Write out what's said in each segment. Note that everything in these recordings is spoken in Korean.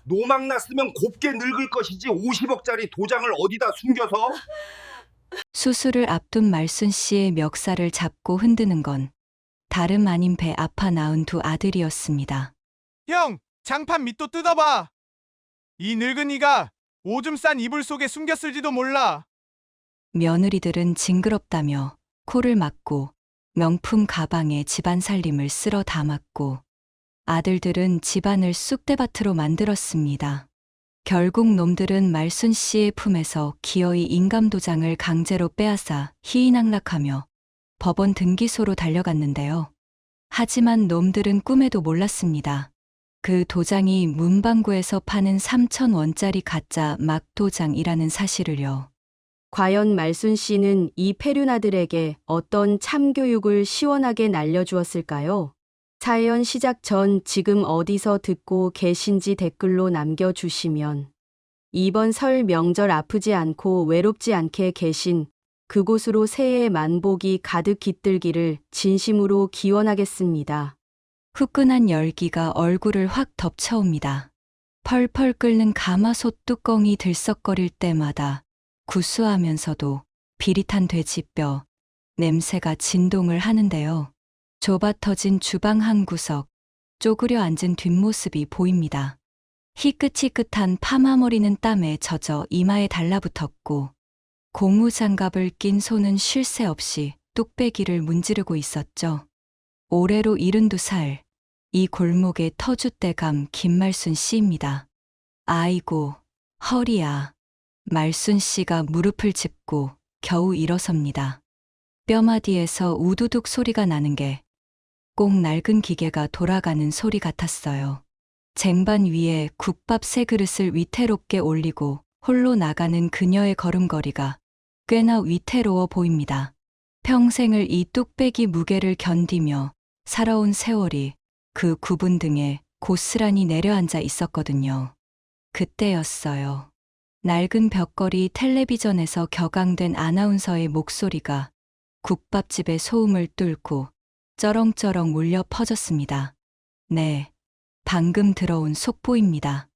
노망 났으면 곱게 늙을 것이지 50억짜리 도장을 어디다 숨겨서? 수술을 앞둔 말순 씨의 멱살을 잡고 흔드는 건 다름 아닌 배 아파 낳은 두 아들이었습니다. 형, 장판 밑도 뜯어봐. 이 늙은이가 오줌 싼 이불 속에 숨겼을지도 몰라. 며느리들은 징그럽다며 코를 막고 명품 가방에 집안 살림을 쓸어 담았고 아들들은 집안을 쑥대밭으로 만들었습니다. 결국 놈들은 말순 씨의 품에서 기어이 인감도장을 강제로 빼앗아 희희낙락하며 법원 등기소로 달려갔는데요. 하지만 놈들은 꿈에도 몰랐습니다. 그 도장이 문방구에서 파는 3,000원짜리 가짜 막도장이라는 사실을요. 과연 말순 씨는 이 페류나들에게 어떤 참교육을 시원하게 날려주었을까요? 사연 시작 전 지금 어디서 듣고 계신지 댓글로 남겨주시면 이번 설 명절 아프지 않고 외롭지 않게 계신 그곳으로 새해의 만복이 가득 깃들기를 진심으로 기원하겠습니다. 후끈한 열기가 얼굴을 확 덮쳐옵니다. 펄펄 끓는 가마솥 뚜껑이 들썩거릴 때마다 구수하면서도 비릿한 돼지뼈 냄새가 진동을 하는데요. 좁아터진 주방 한 구석, 쪼그려 앉은 뒷모습이 보입니다. 희끗희끗한 파마머리는 땀에 젖어 이마에 달라붙었고 고무장갑을 낀 손은 쉴 새 없이 뚝배기를 문지르고 있었죠. 올해로 72살, 이 골목의 터줏대감 김말순 씨입니다. 아이고, 허리야. 말순 씨가 무릎을 짚고 겨우 일어섭니다. 뼈마디에서 우두둑 소리가 나는 게 꼭 낡은 기계가 돌아가는 소리 같았어요. 쟁반 위에 국밥 세 그릇을 위태롭게 올리고 홀로 나가는 그녀의 걸음걸이가 꽤나 위태로워 보입니다. 평생을 이 뚝배기 무게를 견디며 살아온 세월이 그 구분 등에 고스란히 내려앉아 있었거든요. 그때였어요. 낡은 벽걸이 텔레비전에서 격앙된 아나운서의 목소리가 국밥집의 소음을 뚫고 쩌렁쩌렁 울려 퍼졌습니다. 네, 방금 들어온 속보입니다.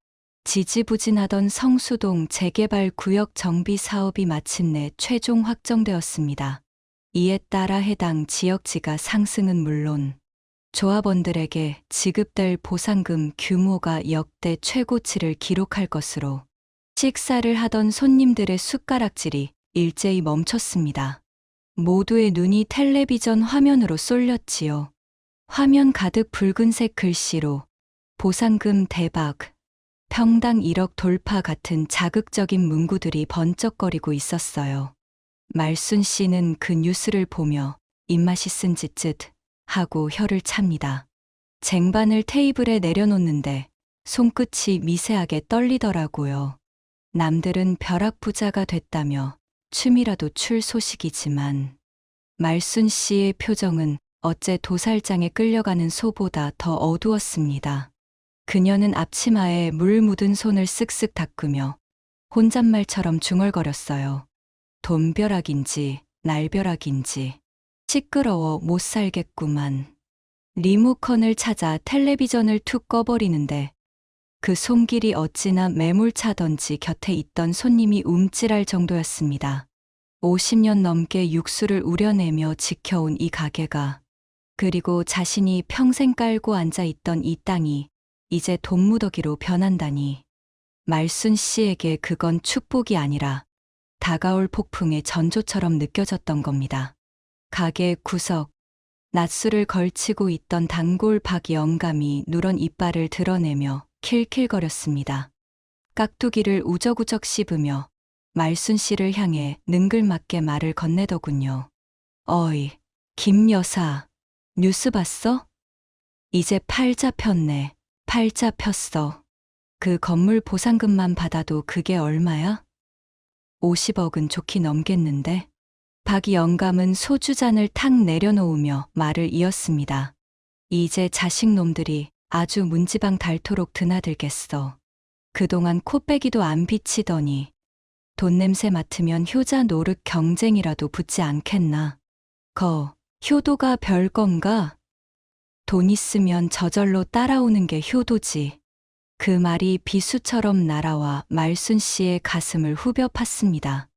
지지부진하던 성수동 재개발 구역 정비 사업이 마침내 최종 확정되었습니다. 이에 따라 해당 지역지가 상승은 물론 조합원들에게 지급될 보상금 규모가 역대 최고치를 기록할 것으로 식사를 하던 손님들의 숟가락질이 일제히 멈췄습니다. 모두의 눈이 텔레비전 화면으로 쏠렸지요. 화면 가득 붉은색 글씨로 보상금 대박, 평당 1억 돌파 같은 자극적인 문구들이 번쩍거리고 있었어요. 말순 씨는 그 뉴스를 보며 입맛이 쓴짓짓 하고 혀를 찹니다. 쟁반을 테이블에 내려놓는데 손끝이 미세하게 떨리더라고요. 남들은 벼락부자가 됐다며 춤이라도 출 소식이지만 말순 씨의 표정은 어째 도살장에 끌려가는 소보다 더 어두웠습니다. 그녀는 앞치마에 물 묻은 손을 쓱쓱 닦으며 혼잣말처럼 중얼거렸어요. 돈벼락인지 날벼락인지 시끄러워 못 살겠구만. 리모컨을 찾아 텔레비전을 툭 꺼버리는데 그 손길이 어찌나 매몰차던지 곁에 있던 손님이 움찔할 정도였습니다. 50년 넘게 육수를 우려내며 지켜온 이 가게가, 그리고 자신이 평생 깔고 앉아 있던 이 땅이 이제 돈무더기로 변한다니. 말순 씨에게 그건 축복이 아니라 다가올 폭풍의 전조처럼 느껴졌던 겁니다. 가게 구석, 낫수를 걸치고 있던 단골 박 영감이 누런 이빨을 드러내며 킬킬거렸습니다. 깍두기를 우적우적 씹으며 말순 씨를 향해 능글맞게 말을 건네더군요. 어이, 김 여사, 뉴스 봤어? 이제 팔자 폈네. 팔자 폈어. 그 건물 보상금만 받아도 그게 얼마야? 50억은 좋게 넘겠는데? 박 영감은 소주잔을 탁 내려놓으며 말을 이었습니다. 이제 자식놈들이 아주 문지방 닳도록 드나들겠어. 그동안 코빼기도 안 비치더니 돈 냄새 맡으면 효자 노릇 경쟁이라도 붙지 않겠나. 효도가 별건가? 돈 있으면 저절로 따라오는 게 효도지. 그 말이 비수처럼 날아와 말순 씨의 가슴을 후벼 팠습니다.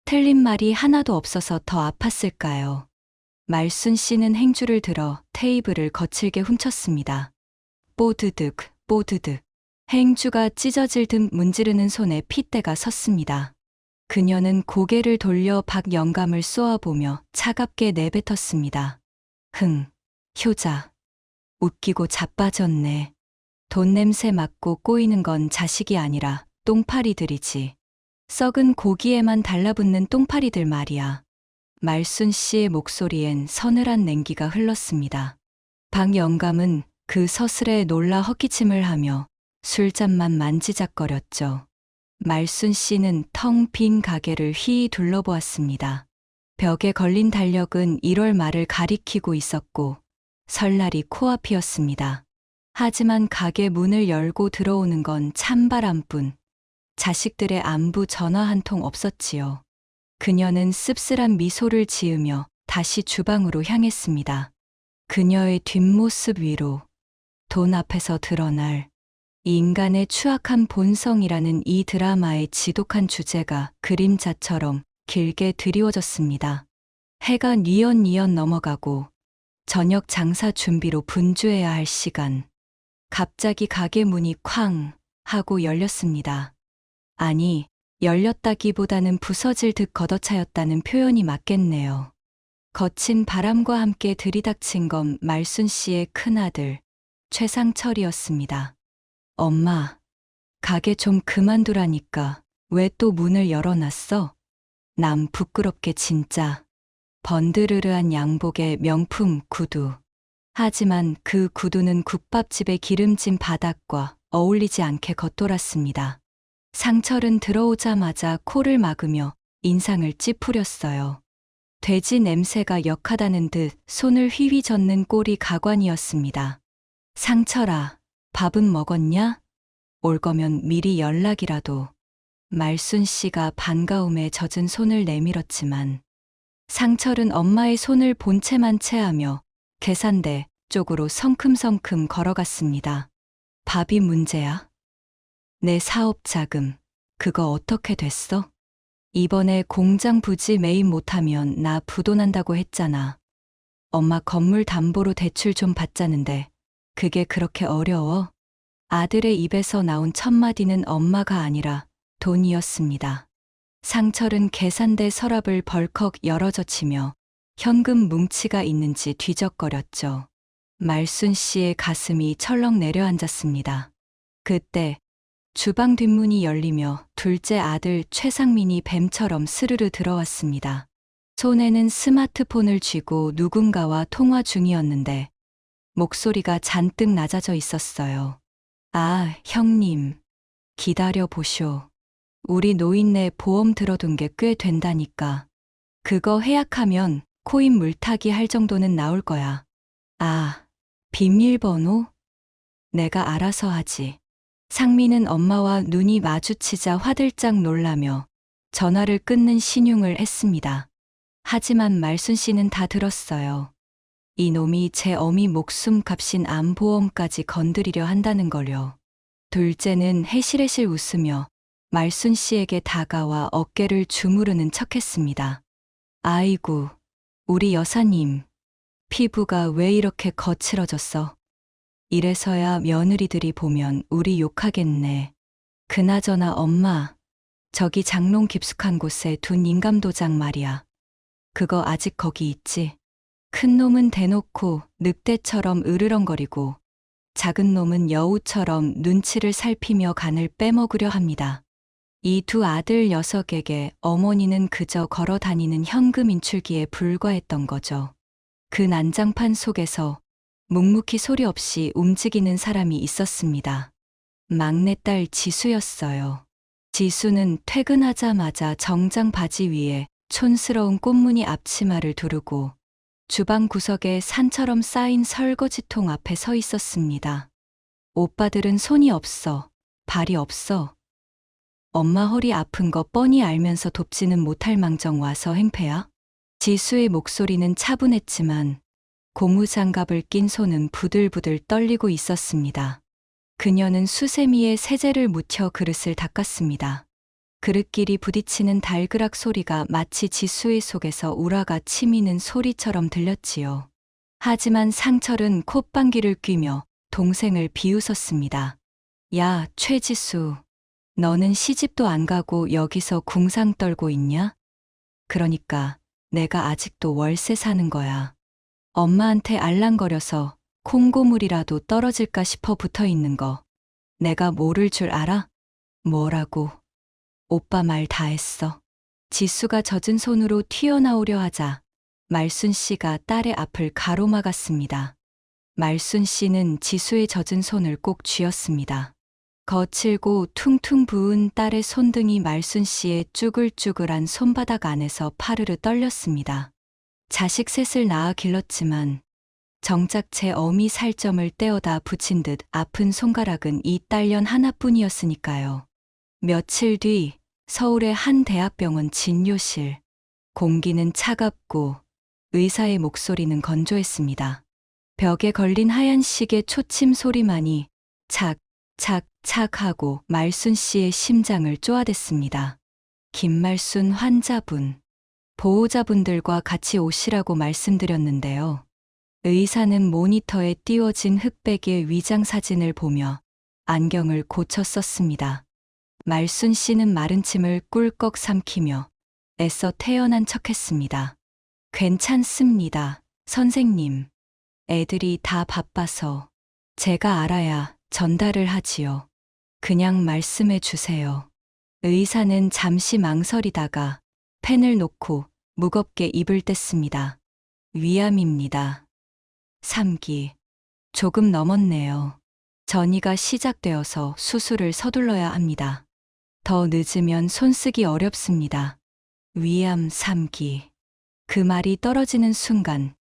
틀린 말이 하나도 없어서 더 아팠을까요? 말순 씨는 행주를 들어 테이블을 거칠게 훔쳤습니다. 뽀드득, 뽀드득. 행주가 찢어질 듯 문지르는 손에 핏대가 섰습니다. 그녀는 고개를 돌려 박 영감을 쏘아보며 차갑게 내뱉었습니다. 효자. 웃기고 자빠졌네. 돈 냄새 맡고 꼬이는 건 자식이 아니라 똥파리들이지. 썩은 고기에만 달라붙는 똥파리들 말이야. 말순 씨의 목소리엔 서늘한 냉기가 흘렀습니다. 박 영감은 그 서슬에 놀라 헛기침을 하며 술잔만 만지작거렸죠. 말순 씨는 텅 빈 가게를 휘이 둘러보았습니다. 벽에 걸린 달력은 1월 말을 가리키고 있었고 설날이 코앞이었습니다. 하지만 가게 문을 열고 들어오는 건 찬바람뿐. 자식들의 안부 전화 한 통 없었지요. 그녀는 씁쓸한 미소를 지으며 다시 주방으로 향했습니다. 그녀의 뒷모습 위로 돈 앞에서 드러날 이 인간의 추악한 본성이라는 이 드라마의 지독한 주제가 그림자처럼 길게 드리워졌습니다. 해가 뉘엿뉘엿 넘어가고 저녁 장사 준비로 분주해야 할 시간. 갑자기 가게 문이 쾅 하고 열렸습니다. 아니, 열렸다기보다는 부서질 듯 걷어차였다는 표현이 맞겠네요. 거친 바람과 함께 들이닥친 건 말순 씨의 큰아들, 최상철이었습니다. 엄마, 가게 좀 그만두라니까 왜 또 문을 열어놨어? 남 부끄럽게 진짜. 번드르르한 양복에 명품 구두. 하지만 그 구두는 국밥집의 기름진 바닥과 어울리지 않게 겉돌았습니다. 상철은 들어오자마자 코를 막으며 인상을 찌푸렸어요. 돼지 냄새가 역하다는 듯 손을 휘휘 젓는 꼴이 가관이었습니다. 상철아, 밥은 먹었냐? 올 거면 미리 연락이라도. 말순 씨가 반가움에 젖은 손을 내밀었지만 상철은 엄마의 손을 본체만 채하며 계산대 쪽으로 성큼성큼 걸어갔습니다. 밥이 문제야? 내 사업 자금, 그거 어떻게 됐어? 이번에 공장 부지 매입 못하면 나 부도난다고 했잖아. 엄마 건물 담보로 대출 좀 받자는데 그게 그렇게 어려워? 아들의 입에서 나온 첫마디는 엄마가 아니라 돈이었습니다. 상철은 계산대 서랍을 벌컥 열어젖히며 현금 뭉치가 있는지 뒤적거렸죠. 말순 씨의 가슴이 철렁 내려앉았습니다. 그때 주방 뒷문이 열리며 둘째 아들 최상민이 뱀처럼 스르르 들어왔습니다. 손에는 스마트폰을 쥐고 누군가와 통화 중이었는데 목소리가 잔뜩 낮아져 있었어요. 아, 형님. 기다려 보쇼. 우리 노인네 보험 들어둔 게 꽤 된다니까. 그거 해약하면 코인 물타기 할 정도는 나올 거야. 아, 비밀번호? 내가 알아서 하지. 상민은 엄마와 눈이 마주치자 화들짝 놀라며 전화를 끊는 신용을 했습니다. 하지만 말순 씨는 다 들었어요. 이놈이 제 어미 목숨값인 암보험까지 건드리려 한다는 걸요. 둘째는 해실해실 웃으며 말순 씨에게 다가와 어깨를 주무르는 척했습니다. 아이고, 우리 여사님, 피부가 왜 이렇게 거칠어졌어? 이래서야 며느리들이 보면 우리 욕하겠네. 그나저나 엄마, 저기 장롱 깊숙한 곳에 둔 인감도장 말이야. 그거 아직 거기 있지? 큰 놈은 대놓고 늑대처럼 으르렁거리고 작은 놈은 여우처럼 눈치를 살피며 간을 빼먹으려 합니다. 이 두 아들 녀석에게 어머니는 그저 걸어 다니는 현금 인출기에 불과했던 거죠. 그 난장판 속에서 묵묵히 소리 없이 움직이는 사람이 있었습니다. 막내딸 지수였어요. 지수는 퇴근하자마자 정장 바지 위에 촌스러운 꽃무늬 앞치마를 두르고 주방 구석에 산처럼 쌓인 설거지통 앞에 서 있었습니다. 오빠들은 손이 없어, 발이 없어. 엄마 허리 아픈 거 뻔히 알면서 돕지는 못할 망정 와서 행패야? 지수의 목소리는 차분했지만 고무장갑을 낀 손은 부들부들 떨리고 있었습니다. 그녀는 수세미에 세제를 묻혀 그릇을 닦았습니다. 그릇끼리 부딪히는 달그락 소리가 마치 지수의 속에서 우라가 치미는 소리처럼 들렸지요. 하지만 상철은 콧방귀를 뀌며 동생을 비웃었습니다. 야, 최지수. 너는 시집도 안 가고 여기서 궁상 떨고 있냐? 그러니까 내가 아직도 월세 사는 거야. 엄마한테 알랑거려서 콩고물이라도 떨어질까 싶어 붙어 있는 거. 내가 모를 줄 알아? 뭐라고? 오빠 말 다 했어. 지수가 젖은 손으로 튀어나오려 하자 말순 씨가 딸의 앞을 가로막았습니다. 말순 씨는 지수의 젖은 손을 꼭 쥐었습니다. 거칠고 퉁퉁 부은 딸의 손등이 말순 씨의 쭈글쭈글한 손바닥 안에서 파르르 떨렸습니다. 자식 셋을 낳아 길렀지만 정작 제 어미 살점을 떼어다 붙인 듯 아픈 손가락은 이 딸년 하나뿐이었으니까요. 며칠 뒤 서울의 한 대학병원 진료실. 공기는 차갑고 의사의 목소리는 건조했습니다. 벽에 걸린 하얀 시계 초침 소리만이 착, 착, 착 하고 말순 씨의 심장을 쪼아댔습니다. 김말순 환자분, 보호자분들과 같이 오시라고 말씀드렸는데요. 의사는 모니터에 띄워진 흑백의 위장 사진을 보며 안경을 고쳐 썼습니다. 말순 씨는 마른 침을 꿀꺽 삼키며 애써 태연한 척했습니다. 괜찮습니다, 선생님. 애들이 다 바빠서 제가 알아야 전달을 하지요. 그냥 말씀해 주세요. 의사는 잠시 망설이다가 펜을 놓고 무겁게 입을 뗐습니다. 위암입니다. 3기. 조금 넘었네요. 전이가 시작되어서 수술을 서둘러야 합니다. 더 늦으면 손쓰기 어렵습니다. 위암 3기. 그 말이 떨어지는 순간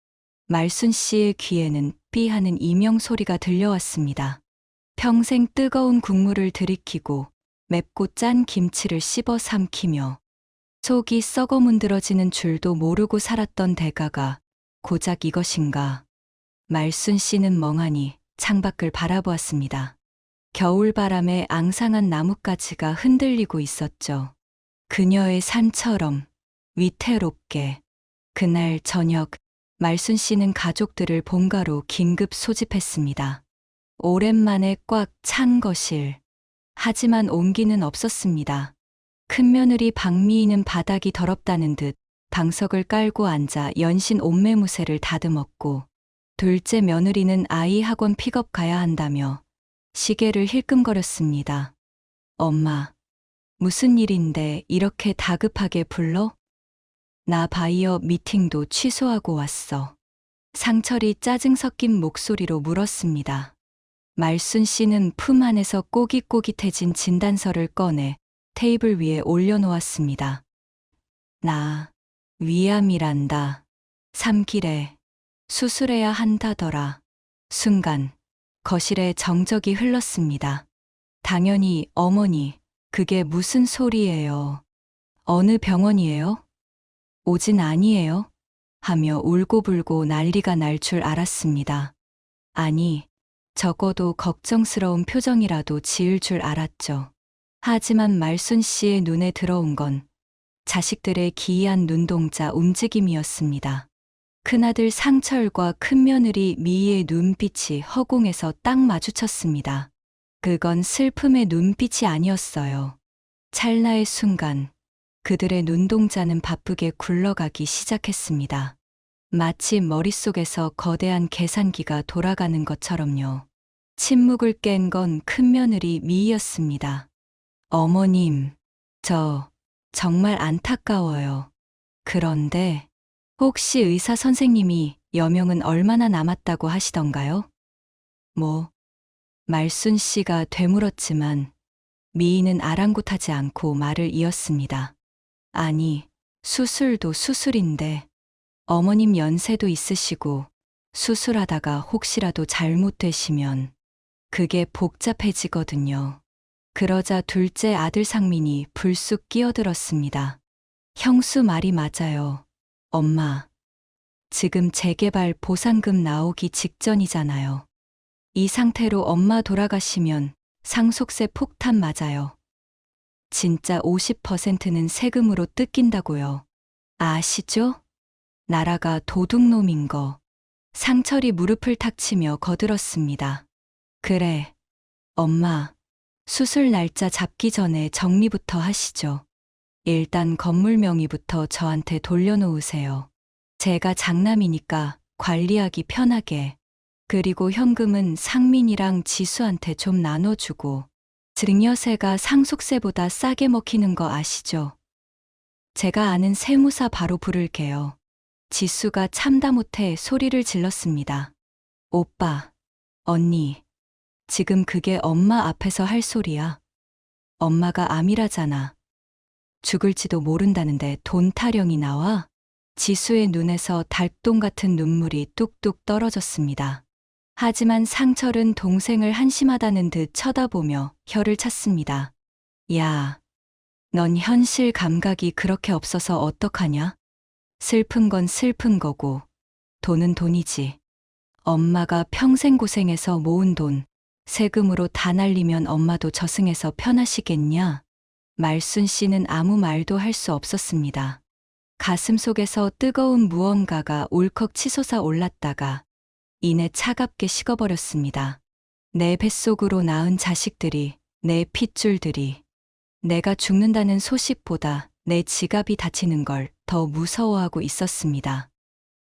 말순 씨의 귀에는 삐 하는 이명 소리가 들려왔습니다. 평생 뜨거운 국물을 들이키고 맵고 짠 김치를 씹어 삼키며 속이 썩어 문드러지는 줄도 모르고 살았던 대가가 고작 이것인가. 말순 씨는 멍하니 창밖을 바라보았습니다. 겨울바람에 앙상한 나뭇가지가 흔들리고 있었죠. 그녀의 삶처럼 위태롭게. 그날 저녁 말순 씨는 가족들을 본가로 긴급 소집했습니다. 오랜만에 꽉 찬 거실. 하지만 온기는 없었습니다. 큰며느리 박미희는 바닥이 더럽다는 듯 방석을 깔고 앉아 연신 옷매무새를 다듬었고, 둘째 며느리는 아이 학원 픽업 가야 한다며 시계를 힐끔거렸습니다. 엄마, 무슨 일인데 이렇게 다급하게 불러? 나 바이어 미팅도 취소하고 왔어. 상철이 짜증 섞인 목소리로 물었습니다. 말순 씨는 품 안에서 꼬깃꼬깃해진 진단서를 꺼내 테이블 위에 올려놓았습니다. 나 위암이란다. 3기래. 수술해야 한다더라. 순간 거실에 정적이 흘렀습니다. 당연히 어머니, 그게 무슨 소리예요? 어느 병원이에요? 오진 아니에요? 하며 울고불고 난리가 날 줄 알았습니다. 아니, 적어도 걱정스러운 표정이라도 지을 줄 알았죠. 하지만 말순 씨의 눈에 들어온 건 자식들의 기이한 눈동자 움직임이었습니다. 큰아들 상철과 큰며느리 미희의 눈빛이 허공에서 딱 마주쳤습니다. 그건 슬픔의 눈빛이 아니었어요. 찰나의 순간 그들의 눈동자는 바쁘게 굴러가기 시작했습니다. 마치 머릿속에서 거대한 계산기가 돌아가는 것처럼요. 침묵을 깬 건 큰며느리 미희였습니다. 어머님, 저 정말 안타까워요. 그런데 혹시 의사 선생님이 여명은 얼마나 남았다고 하시던가요? 말순 씨가 되물었지만 미희는 아랑곳하지 않고 말을 이었습니다. 아니, 수술도 수술인데 어머님 연세도 있으시고 수술하다가 혹시라도 잘못되시면 그게 복잡해지거든요. 그러자 둘째 아들 상민이 불쑥 끼어들었습니다. 형수 말이 맞아요. 엄마, 지금 재개발 보상금 나오기 직전이잖아요. 이 상태로 엄마 돌아가시면 상속세 폭탄 맞아요. 진짜 50%는 세금으로 뜯긴다고요. 아시죠? 나라가 도둑놈인 거. 상철이 무릎을 탁 치며 거들었습니다. 그래, 엄마. 수술 날짜 잡기 전에 정리부터 하시죠. 일단 건물 명의부터 저한테 돌려놓으세요. 제가 장남이니까 관리하기 편하게. 그리고 현금은 상민이랑 지수한테 좀 나눠주고. 증여세가 상속세보다 싸게 먹히는 거 아시죠? 제가 아는 세무사 바로 부를게요. 지수가 참다 못해 소리를 질렀습니다. 오빠, 언니, 지금 그게 엄마 앞에서 할 소리야. 엄마가 암이라잖아. 죽을지도 모른다는데 돈 타령이 나와? 지수의 눈에서 달동 같은 눈물이 뚝뚝 떨어졌습니다. 하지만 상철은 동생을 한심하다는 듯 쳐다보며 혀를 찼습니다. 야, 넌 현실 감각이 그렇게 없어서 어떡하냐? 슬픈 건 슬픈 거고, 돈은 돈이지. 엄마가 평생 고생해서 모은 돈, 세금으로 다 날리면 엄마도 저승에서 편하시겠냐? 말순 씨는 아무 말도 할 수 없었습니다. 가슴 속에서 뜨거운 무언가가 울컥 치솟아 올랐다가 이내 차갑게 식어버렸습니다. 내 뱃속으로 낳은 자식들이, 내 핏줄들이, 내가 죽는다는 소식보다 내 지갑이 다치는 걸 더 무서워하고 있었습니다.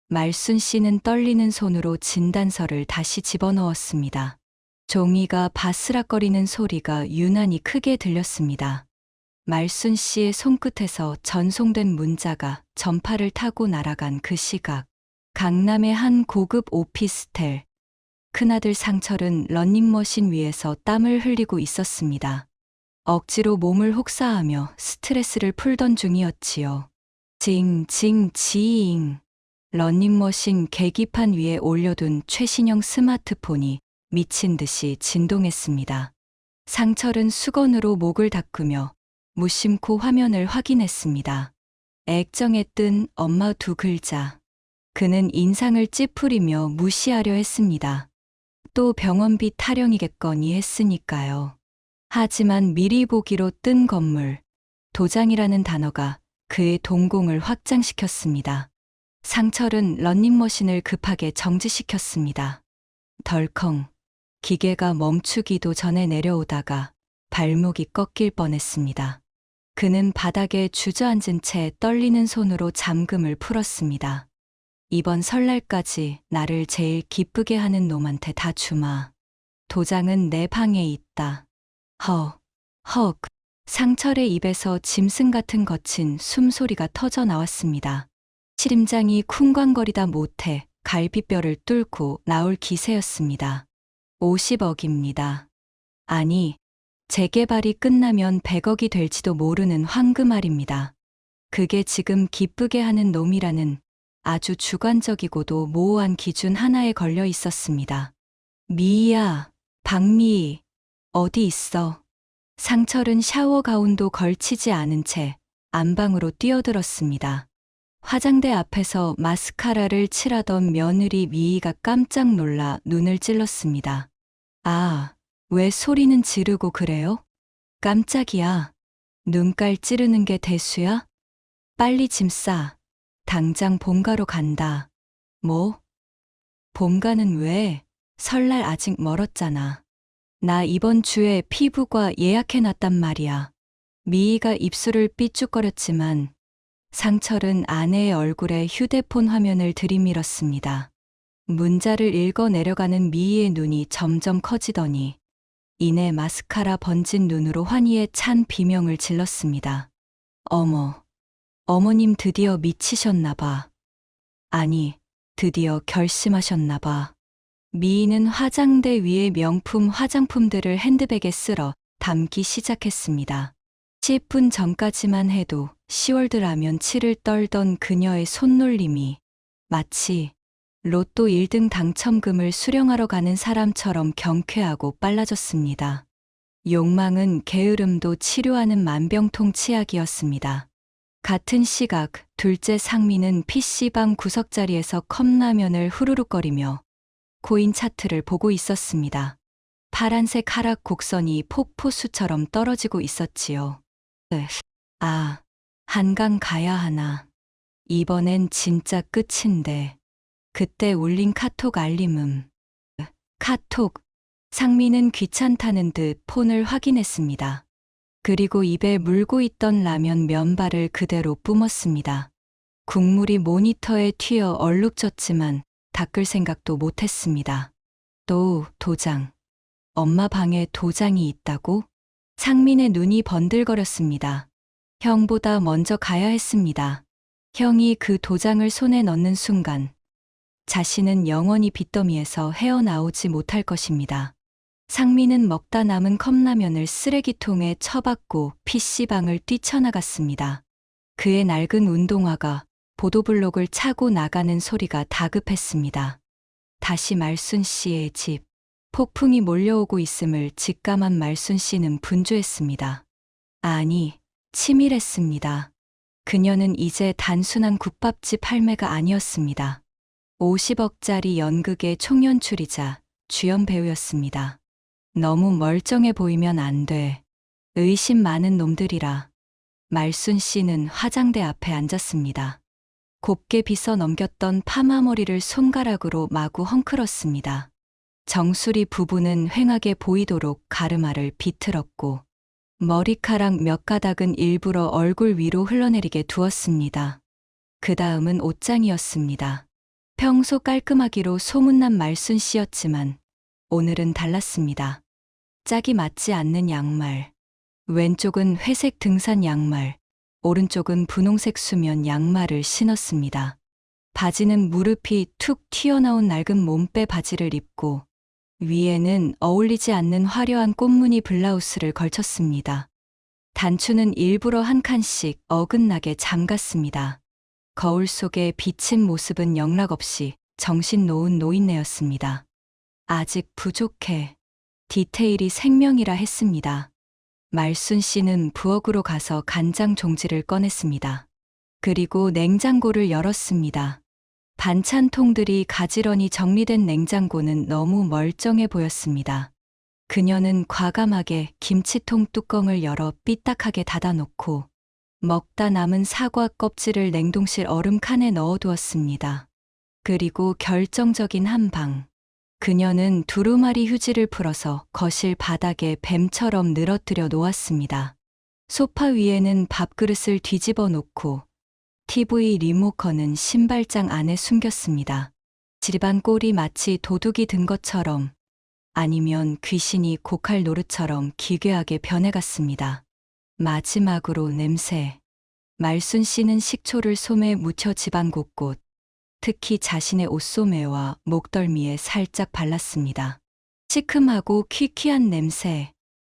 말순 씨는 떨리는 손으로 진단서를 다시 집어넣었습니다. 종이가 바스락거리는 소리가 유난히 크게 들렸습니다. 말순 씨의 손끝에서 전송된 문자가 전파를 타고 날아간 그 시각. 강남의 한 고급 오피스텔. 큰아들 상철은 러닝머신 위에서 땀을 흘리고 있었습니다. 억지로 몸을 혹사하며 스트레스를 풀던 중이었지요. 징징지잉. 러닝머신 계기판 위에 올려둔 최신형 스마트폰이 미친 듯이 진동했습니다. 상철은 수건으로 목을 닦으며 무심코 화면을 확인했습니다. 액정에 뜬 엄마 두 글자. 그는 인상을 찌푸리며 무시하려 했습니다. 또 병원비 타령이겠거니 했으니까요. 하지만 미리 보기로 뜬 건물, 도장이라는 단어가 그의 동공을 확장시켰습니다. 상철은 러닝머신을 급하게 정지시켰습니다. 덜컹. 기계가 멈추기도 전에 내려오다가 발목이 꺾일 뻔했습니다. 그는 바닥에 주저앉은 채 떨리는 손으로 잠금을 풀었습니다. 이번 설날까지 나를 제일 기쁘게 하는 놈한테 다 주마. 도장은 내 방에 있다. 헉. 상철의 입에서 짐승 같은 거친 숨소리가 터져 나왔습니다. 심장이 쿵쾅거리다 못해 갈비뼈를 뚫고 나올 기세였습니다. 50억입니다. 아니, 재개발이 끝나면 100억이 될지도 모르는 황금알입니다. 그게 지금 기쁘게 하는 놈이라는 아주 주관적이고도 모호한 기준 하나에 걸려 있었습니다. 미희야, 박미희, 어디 있어? 상철은 샤워 가운도 걸치지 않은 채 안방으로 뛰어들었습니다. 화장대 앞에서 마스카라를 칠하던 며느리 미희가 깜짝 놀라 눈을 찔렀습니다. 아, 왜 소리는 지르고 그래요? 깜짝이야. 눈깔 찌르는 게 대수야? 빨리 짐 싸. 당장 본가로 간다. 뭐? 본가는 왜? 설날 아직 멀었잖아. 나 이번 주에 피부과 예약해놨단 말이야. 미희가 입술을 삐죽거렸지만 상철은 아내의 얼굴에 휴대폰 화면을 들이밀었습니다. 문자를 읽어 내려가는 미희의 눈이 점점 커지더니 이내 마스카라 번진 눈으로 환희에 찬 비명을 질렀습니다. 어머, 어머님 드디어 미치셨나봐. 아니, 드디어 결심하셨나봐. 미희는 화장대 위에 명품 화장품들을 핸드백에 쓸어 담기 시작했습니다. 10분 전까지만 해도 10월드라면 치를 떨던 그녀의 손놀림이 마치 로또 1등 당첨금을 수령하러 가는 사람처럼 경쾌하고 빨라졌습니다. 욕망은 게으름도 치료하는 만병통 치약이었습니다. 같은 시각 둘째 상미는 PC방 구석자리에서 컵라면을 후루룩거리며 비트코인 차트를 보고 있었습니다. 파란색 하락 곡선이 폭포수처럼 떨어지고 있었지요. 아, 한강 가야 하나. 이번엔 진짜 끝인데. 그때 울린 카톡 알림음. 카톡. 상민은 귀찮다는 듯 폰을 확인했습니다. 그리고 입에 물고 있던 라면 면발을 그대로 뿜었습니다. 국물이 모니터에 튀어 얼룩졌지만 닦을 생각도 못했습니다. 또 도장. 엄마 방에 도장이 있다고? 상민의 눈이 번들거렸습니다. 형보다 먼저 가야 했습니다. 형이 그 도장을 손에 넣는 순간 자신은 영원히 빚더미에서 헤어나오지 못할 것입니다. 상민은 먹다 남은 컵라면을 쓰레기통에 처박고 PC방을 뛰쳐나갔습니다. 그의 낡은 운동화가 보도블록을 차고 나가는 소리가 다급했습니다. 다시 말순 씨의 집. 폭풍이 몰려오고 있음을 직감한 말순 씨는 분주했습니다. 아니, 치밀했습니다. 그녀는 이제 단순한 국밥집 할매가 아니었습니다. 50억짜리 연극의 총연출이자 주연 배우였습니다. 너무 멀쩡해 보이면 안 돼. 의심 많은 놈들이라. 말순 씨는 화장대 앞에 앉았습니다. 곱게 빗어 넘겼던 파마머리를 손가락으로 마구 헝클었습니다. 정수리 부부는 휑하게 보이도록 가르마를 비틀었고 머리카락 몇 가닥은 일부러 얼굴 위로 흘러내리게 두었습니다. 그 다음은 옷장이었습니다. 평소 깔끔하기로 소문난 말순 씨였지만 오늘은 달랐습니다. 짝이 맞지 않는 양말. 왼쪽은 회색 등산 양말, 오른쪽은 분홍색 수면 양말을 신었습니다. 바지는 무릎이 툭 튀어나온 낡은 몸빼 바지를 입고 위에는 어울리지 않는 화려한 꽃무늬 블라우스를 걸쳤습니다. 단추는 일부러 한 칸씩 어긋나게 잠갔습니다. 거울 속에 비친 모습은 영락없이 정신 놓은 노인네였습니다. 아직 부족해. 디테일이 생명이라 했습니다. 말순 씨는 부엌으로 가서 간장 종지를 꺼냈습니다. 그리고 냉장고를 열었습니다. 반찬통들이 가지런히 정리된 냉장고는 너무 멀쩡해 보였습니다. 그녀는 과감하게 김치통 뚜껑을 열어 삐딱하게 닫아놓고 먹다 남은 사과 껍질을 냉동실 얼음칸에 넣어두었습니다. 그리고 결정적인 한 방. 그녀는 두루마리 휴지를 풀어서 거실 바닥에 뱀처럼 늘어뜨려 놓았습니다. 소파 위에는 밥그릇을 뒤집어 놓고 TV 리모컨은 신발장 안에 숨겼습니다. 집안 꼴이 마치 도둑이 든 것처럼 아니면 귀신이 고칼 노릇처럼 기괴하게 변해갔습니다. 마지막으로 냄새. 말순 씨는 식초를 솜에 묻혀 집안 곳곳, 특히 자신의 옷소매와 목덜미에 살짝 발랐습니다. 시큼하고 퀴퀴한 냄새,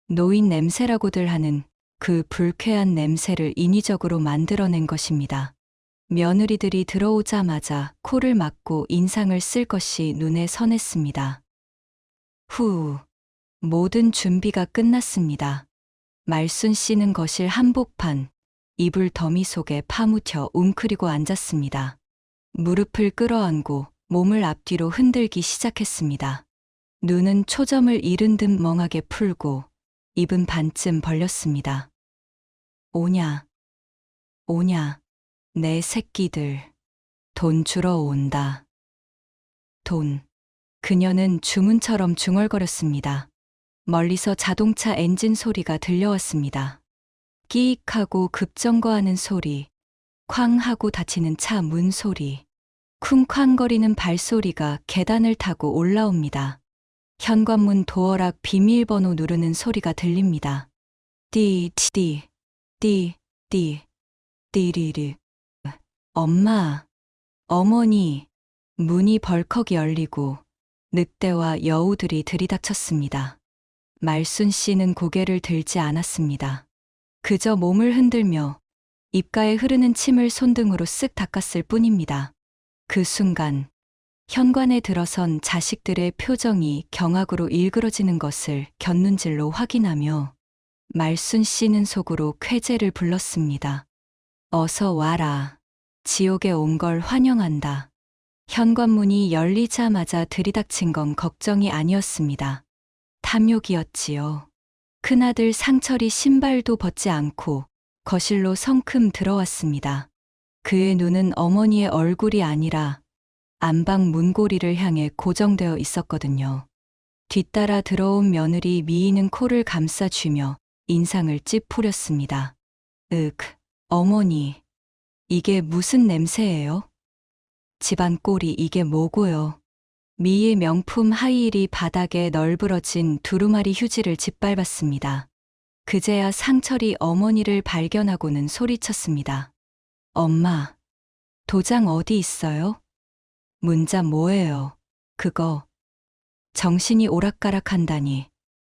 노인 냄새라고들 하는 그 불쾌한 냄새를 인위적으로 만들어낸 것입니다. 며느리들이 들어오자마자 코를 막고 인상을 쓸 것이 눈에 선했습니다. 후, 모든 준비가 끝났습니다. 말순 씨는 거실 한복판, 이불 더미 속에 파묻혀 웅크리고 앉았습니다. 무릎을 끌어안고 몸을 앞뒤로 흔들기 시작했습니다. 눈은 초점을 잃은 듯 멍하게 풀고 입은 반쯤 벌렸습니다. 오냐, 오냐, 내 새끼들. 돈 주러 온다. 돈. 그녀는 주문처럼 중얼거렸습니다. 멀리서 자동차 엔진 소리가 들려왔습니다. 끼익하고 급정거하는 소리, 쾅 하고 닫히는 차 문 소리, 쿵쾅거리는 발소리가 계단을 타고 올라옵니다. 현관문 도어락 비밀번호 누르는 소리가 들립니다. 띠, 띠리리. 엄마, 어머니. 문이 벌컥 열리고 늑대와 여우들이 들이닥쳤습니다. 말순 씨는 고개를 들지 않았습니다. 그저 몸을 흔들며 입가에 흐르는 침을 손등으로 쓱 닦았을 뿐입니다. 그 순간 현관에 들어선 자식들의 표정이 경악으로 일그러지는 것을 곁눈질로 확인하며 말순 씨는 속으로 쾌재를 불렀습니다. 어서 와라. 지옥에 온 걸 환영한다. 현관문이 열리자마자 들이닥친 건 걱정이 아니었습니다. 탐욕이었지요. 큰아들 상철이 신발도 벗지 않고 거실로 성큼 들어왔습니다. 그의 눈은 어머니의 얼굴이 아니라 안방 문고리를 향해 고정되어 있었거든요. 뒤따라 들어온 며느리 미희는 코를 감싸쥐며 인상을 찌푸렸습니다. 어머니, 이게 무슨 냄새예요? 집안 꼴이 이게 뭐고요? 미희의 명품 하이힐이 바닥에 널브러진 두루마리 휴지를 짓밟았습니다. 그제야 상철이 어머니를 발견하고는 소리쳤습니다. 엄마, 도장 어디 있어요? 문자 뭐예요? 그거. 정신이 오락가락한다니.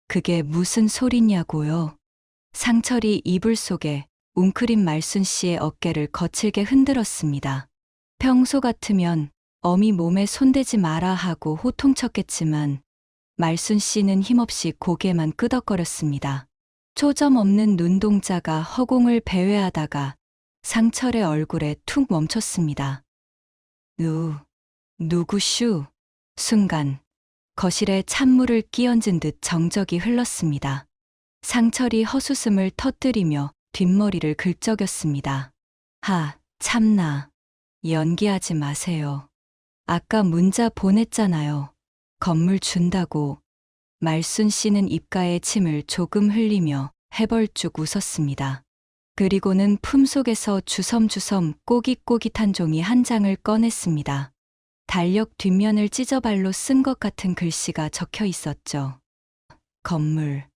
그게 무슨 소리냐고요? 상철이 이불 속에 웅크린 말순 씨의 어깨를 거칠게 흔들었습니다. 평소 같으면 어미 몸에 손대지 마라 하고 호통쳤겠지만 말순 씨는 힘없이 고개만 끄덕거렸습니다. 초점 없는 눈동자가 허공을 배회하다가 상철의 얼굴에 툭 멈췄습니다. 누구슈? 순간 거실에 찬물을 끼얹은 듯 정적이 흘렀습니다. 상철이 헛웃음을 터뜨리며 뒷머리를 긁적였습니다. 참나. 연기하지 마세요. 아까 문자 보냈잖아요. 건물 준다고. 말순 씨는 입가에 침을 조금 흘리며 해벌쭉 웃었습니다. 그리고는 품속에서 주섬주섬 꼬깃꼬깃한 종이 한 장을 꺼냈습니다. 달력 뒷면을 찢어발로 쓴 것 같은 글씨가 적혀 있었죠. 건물.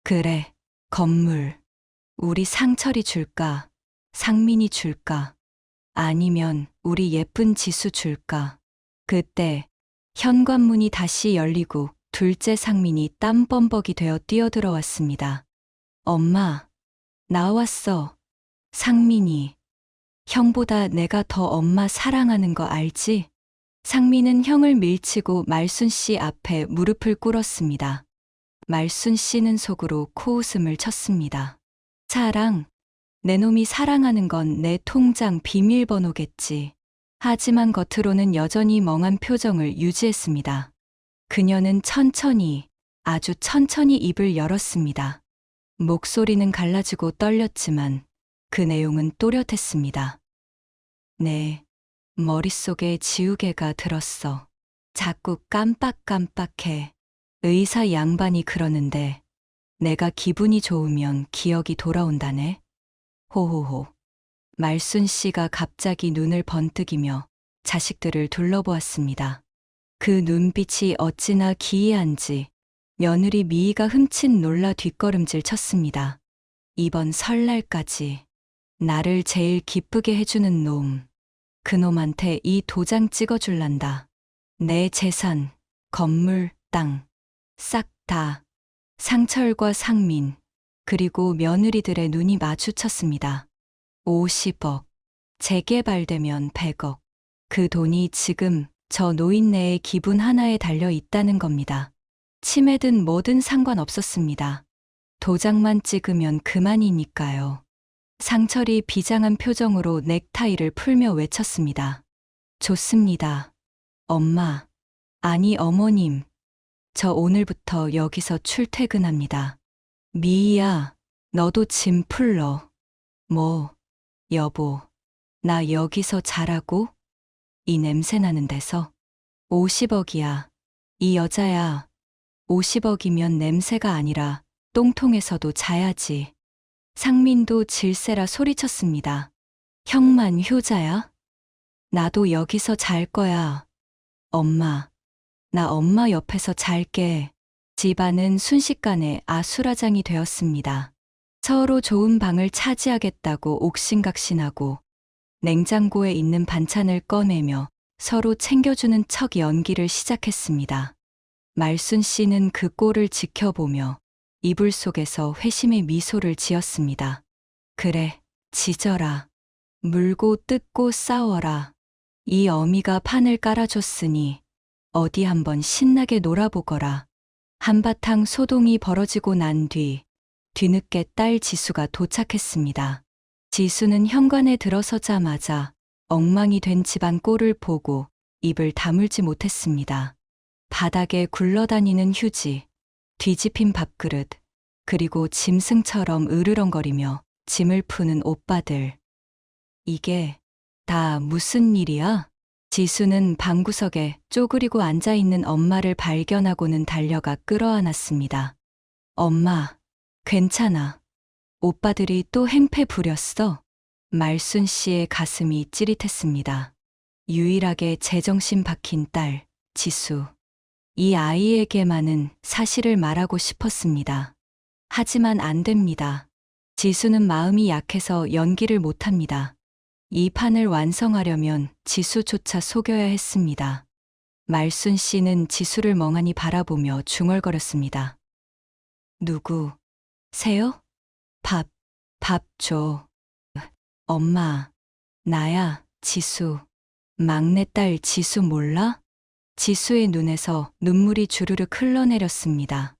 그래, 건물. 우리 상철이 줄까? 상민이 줄까? 아니면 우리 예쁜 지수 줄까? 그때 현관문이 다시 열리고 둘째 상민이 땀범벅이 되어 뛰어들어왔습니다. 엄마, 나왔어. 상민이. 형보다 내가 더 엄마 사랑하는 거 알지? 상민은 형을 밀치고 말순 씨 앞에 무릎을 꿇었습니다. 말순 씨는 속으로 코웃음을 쳤습니다. 사랑, 내 놈이 사랑하는 건 내 통장 비밀번호겠지. 하지만 겉으로는 여전히 멍한 표정을 유지했습니다. 그녀는 천천히, 아주 천천히 입을 열었습니다. 목소리는 갈라지고 떨렸지만 그 내용은 또렷했습니다. 네, 머릿속에 지우개가 들었어. 자꾸 깜빡깜빡해. 의사 양반이 그러는데 내가 기분이 좋으면 기억이 돌아온다네. 호호호. 말순 씨가 갑자기 눈을 번뜩이며 자식들을 둘러보았습니다. 그 눈빛이 어찌나 기이한지 며느리 미희가 흠칫 놀라 뒷걸음질 쳤습니다. 이번 설날까지 나를 제일 기쁘게 해주는 놈. 그놈한테 이 도장 찍어줄란다. 내 재산, 건물, 땅, 싹 다. 상철과 상민, 그리고 며느리들의 눈이 마주쳤습니다. 50억, 재개발되면 100억. 그 돈이 지금 저 노인네의 기분 하나에 달려 있다는 겁니다. 치매든 뭐든 상관없었습니다. 도장만 찍으면 그만이니까요. 상철이 비장한 표정으로 넥타이를 풀며 외쳤습니다. 좋습니다. 엄마, 아니 어머님, 저 오늘부터 여기서 출퇴근합니다. 미희야, 너도 짐 풀러. 뭐, 여보, 나 여기서 자라고? 이 냄새 나는 데서? 50억이야. 이 여자야. 50억이면 냄새가 아니라 똥통에서도 자야지. 상민도 질세라 소리쳤습니다. 형만 효자야? 나도 여기서 잘 거야. 엄마, 나 엄마 옆에서 잘게. 집안은 순식간에 아수라장이 되었습니다. 서로 좋은 방을 차지하겠다고 옥신각신하고 냉장고에 있는 반찬을 꺼내며 서로 챙겨주는 척 연기를 시작했습니다. 말순 씨는 그 꼴을 지켜보며 이불 속에서 회심의 미소를 지었습니다. 그래, 지져라. 물고 뜯고 싸워라. 이 어미가 판을 깔아줬으니 어디 한번 신나게 놀아보거라. 한바탕 소동이 벌어지고 난 뒤늦게 딸 지수가 도착했습니다. 지수는 현관에 들어서자마자 엉망이 된 집안 꼴을 보고 입을 다물지 못했습니다. 바닥에 굴러다니는 휴지, 뒤집힌 밥그릇, 그리고 짐승처럼 으르렁거리며 짐을 푸는 오빠들. 이게 다 무슨 일이야? 지수는 방구석에 쪼그리고 앉아있는 엄마를 발견하고는 달려가 끌어안았습니다. 엄마, 괜찮아. 오빠들이 또 행패 부렸어? 말순 씨의 가슴이 찌릿했습니다. 유일하게 제정신 박힌 딸, 지수. 이 아이에게만은 사실을 말하고 싶었습니다. 하지만 안 됩니다. 지수는 마음이 약해서 연기를 못합니다. 이 판을 완성하려면 지수조차 속여야 했습니다. 말순 씨는 지수를 멍하니 바라보며 중얼거렸습니다. 누구세요? 밥 줘. 엄마, 나야, 지수. 막내딸 지수 몰라? 지수의 눈에서 눈물이 주르륵 흘러내렸습니다.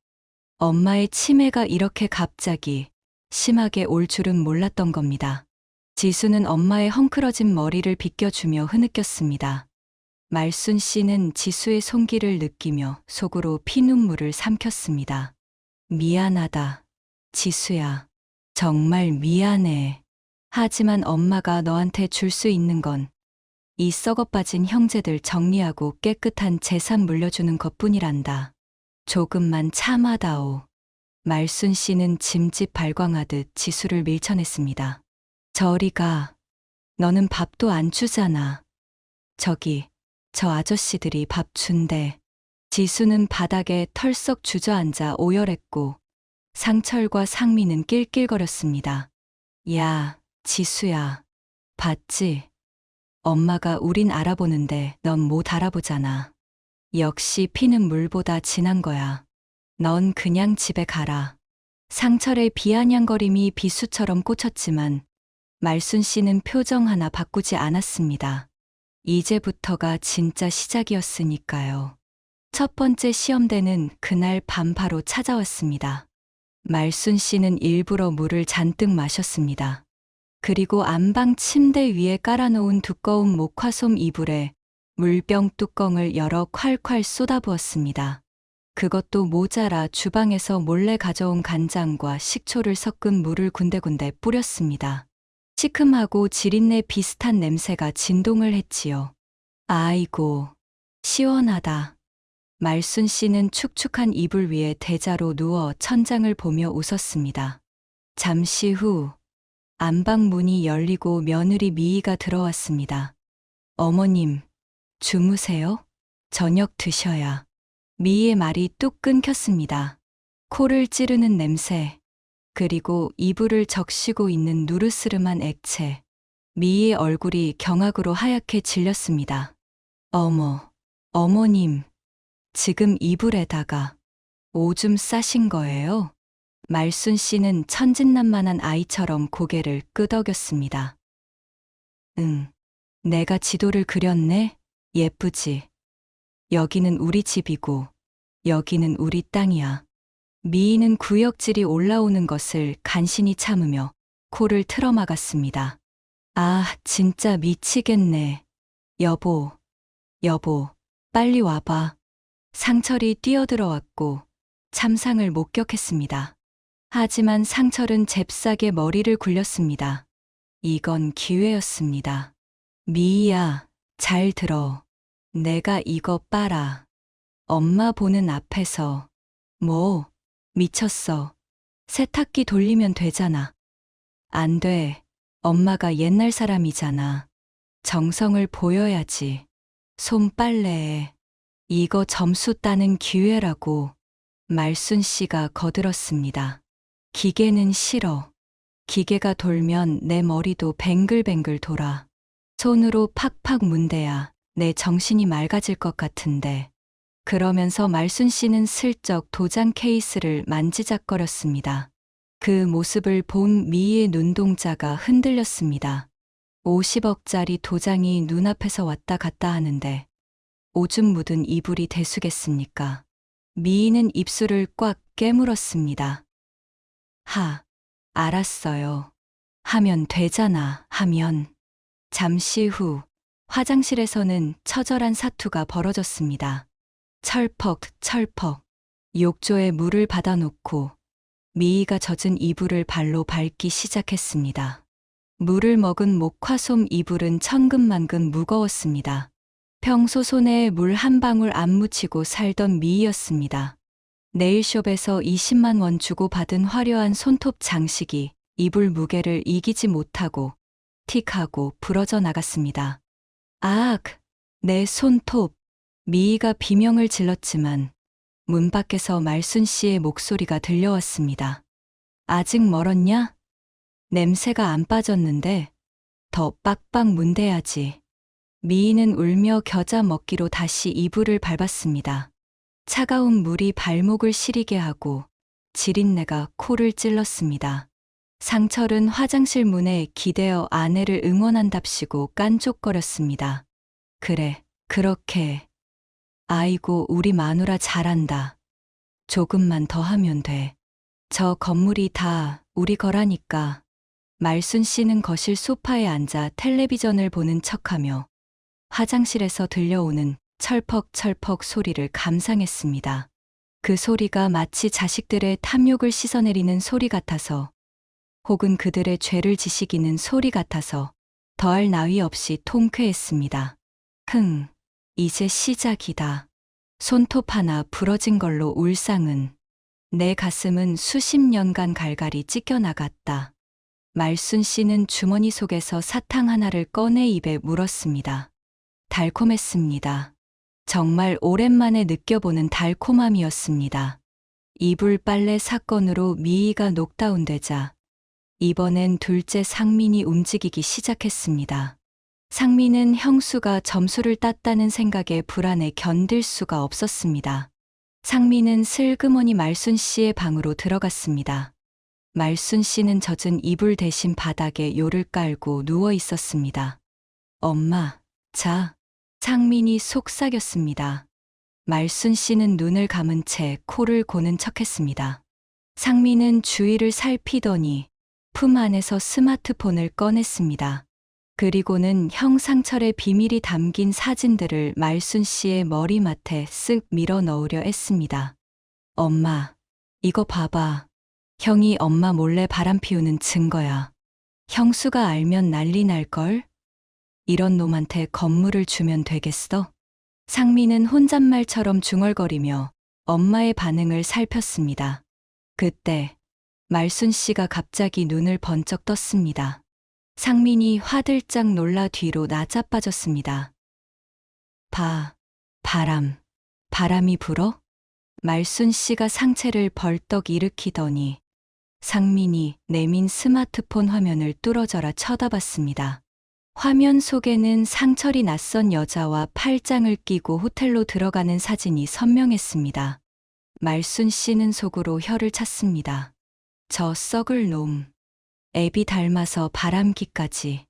엄마의 치매가 이렇게 갑자기 심하게 올 줄은 몰랐던 겁니다. 지수는 엄마의 헝클어진 머리를 빗겨주며 흐느꼈습니다. 말순 씨는 지수의 손길을 느끼며 속으로 피눈물을 삼켰습니다. 미안하다, 지수야. 정말 미안해. 하지만 엄마가 너한테 줄 수 있는 건 이 썩어빠진 형제들 정리하고 깨끗한 재산 물려주는 것뿐이란다. 조금만 참아다오. 말순 씨는 짐짓 발광하듯 지수를 밀쳐냈습니다. 저리 가. 너는 밥도 안 주잖아. 저기, 저 아저씨들이 밥 준대. 지수는 바닥에 털썩 주저앉아 오열했고 상철과 상미는 낄낄거렸습니다. 야, 지수야. 봤지? 엄마가 우린 알아보는데 넌 못 알아보잖아. 역시 피는 물보다 진한 거야. 넌 그냥 집에 가라. 상철의 비아냥거림이 비수처럼 꽂혔지만 말순 씨는 표정 하나 바꾸지 않았습니다. 이제부터가 진짜 시작이었으니까요. 첫 번째 시험대는 그날 밤 바로 찾아왔습니다. 말순 씨는 일부러 물을 잔뜩 마셨습니다. 그리고 안방 침대 위에 깔아놓은 두꺼운 목화솜 이불에 물병 뚜껑을 열어 콸콸 쏟아부었습니다. 그것도 모자라 주방에서 몰래 가져온 간장과 식초를 섞은 물을 군데군데 뿌렸습니다. 시큼하고 지린내 비슷한 냄새가 진동을 했지요. 아이고, 시원하다. 말순 씨는 축축한 이불 위에 대자로 누워 천장을 보며 웃었습니다. 잠시 후 안방 문이 열리고 며느리 미희가 들어왔습니다. 어머님, 주무세요? 저녁 드셔야. 미희의 말이 뚝 끊겼습니다. 코를 찌르는 냄새, 그리고 이불을 적시고 있는 누르스름한 액체. 미희의 얼굴이 경악으로 하얗게 질렸습니다. 어머님, 지금 이불에다가 오줌 싸신 거예요? 말순 씨는 천진난만한 아이처럼 고개를 끄덕였습니다. 응, 내가 지도를 그렸네? 예쁘지? 여기는 우리 집이고, 여기는 우리 땅이야. 미희는 구역질이 올라오는 것을 간신히 참으며 코를 틀어막았습니다. 아, 진짜 미치겠네. 여보, 빨리 와봐. 상철이 뛰어들어왔고 참상을 목격했습니다. 하지만 상철은 잽싸게 머리를 굴렸습니다. 이건 기회였습니다. 미희야, 잘 들어. 내가 이거 빨아. 엄마 보는 앞에서. 뭐, 미쳤어. 세탁기 돌리면 되잖아. 안 돼. 엄마가 옛날 사람이잖아. 정성을 보여야지. 손빨래에. 이거 점수 따는 기회라고. 말순 씨가 거들었습니다. 기계는 싫어. 기계가 돌면 내 머리도 뱅글뱅글 돌아. 손으로 팍팍 문대야 내 정신이 맑아질 것 같은데. 그러면서 말순 씨는 슬쩍 도장 케이스를 만지작거렸습니다. 그 모습을 본 미희의 눈동자가 흔들렸습니다. 50억짜리 도장이 눈앞에서 왔다 갔다 하는데 오줌 묻은 이불이 대수겠습니까? 미희는 입술을 꽉 깨물었습니다. 알았어요. 하면 되잖아, 하면. 잠시 후 화장실에서는 처절한 사투가 벌어졌습니다. 철퍽, 철퍽. 욕조에 물을 받아놓고 미희가 젖은 이불을 발로 밟기 시작했습니다. 물을 먹은 목화솜 이불은 천근만근 무거웠습니다. 평소 손에 물 한 방울 안 묻히고 살던 미희였습니다. 네일숍에서 20만 원 주고 받은 화려한 손톱 장식이 이불 무게를 이기지 못하고 틱하고 부러져 나갔습니다. 아악! 내 손톱! 미희가 비명을 질렀지만 문 밖에서 말순 씨의 목소리가 들려왔습니다. 아직 멀었냐? 냄새가 안 빠졌는데 더 빡빡 문대야지. 미희는 울며 겨자 먹기로 다시 이불을 밟았습니다. 차가운 물이 발목을 시리게 하고 지린내가 코를 찔렀습니다. 상철은 화장실 문에 기대어 아내를 응원한답시고 깐족거렸습니다. 그래, 그렇게. 아이고, 우리 마누라 잘한다. 조금만 더 하면 돼. 저 건물이 다 우리 거라니까. 말순 씨는 거실 소파에 앉아 텔레비전을 보는 척하며 화장실에서 들려오는 철퍽철퍽 소리를 감상했습니다. 그 소리가 마치 자식들의 탐욕을 씻어내리는 소리 같아서, 혹은 그들의 죄를 지시기는 소리 같아서 더할 나위 없이 통쾌했습니다. 이제 시작이다. 손톱 하나 부러진 걸로 울상은. 내 가슴은 수십 년간 갈갈이 찢겨나갔다. 말순 씨는 주머니 속에서 사탕 하나를 꺼내 입에 물었습니다. 달콤했습니다. 정말 오랜만에 느껴보는 달콤함이었습니다. 이불 빨래 사건으로 미희가 녹다운되자 이번엔 둘째 상민이 움직이기 시작했습니다. 상민은 형수가 점수를 땄다는 생각에 불안에 견딜 수가 없었습니다. 상민은 슬그머니 말순 씨의 방으로 들어갔습니다. 말순 씨는 젖은 이불 대신 바닥에 요를 깔고 누워 있었습니다. 엄마, 자. 상민이 속삭였습니다. 말순 씨는 눈을 감은 채 코를 고는 척했습니다. 상민은 주위를 살피더니 품 안에서 스마트폰을 꺼냈습니다. 그리고는 형 상철의 비밀이 담긴 사진들을 말순 씨의 머리맡에 쓱 밀어 넣으려 했습니다. 엄마, 이거 봐봐. 형이 엄마 몰래 바람 피우는 증거야. 형수가 알면 난리 날걸? 이런 놈한테 건물을 주면 되겠어? 상민은 혼잣말처럼 중얼거리며 엄마의 반응을 살폈습니다. 그때 말순 씨가 갑자기 눈을 번쩍 떴습니다. 상민이 화들짝 놀라 뒤로 나자빠졌습니다. 바람이 불어? 말순 씨가 상체를 벌떡 일으키더니 상민이 내민 스마트폰 화면을 뚫어져라 쳐다봤습니다. 화면 속에는 상철이 낯선 여자와 팔짱을 끼고 호텔로 들어가는 사진이 선명했습니다. 말순 씨는 속으로 혀를 찼습니다. 저 썩을 놈. 애비 닮아서 바람기까지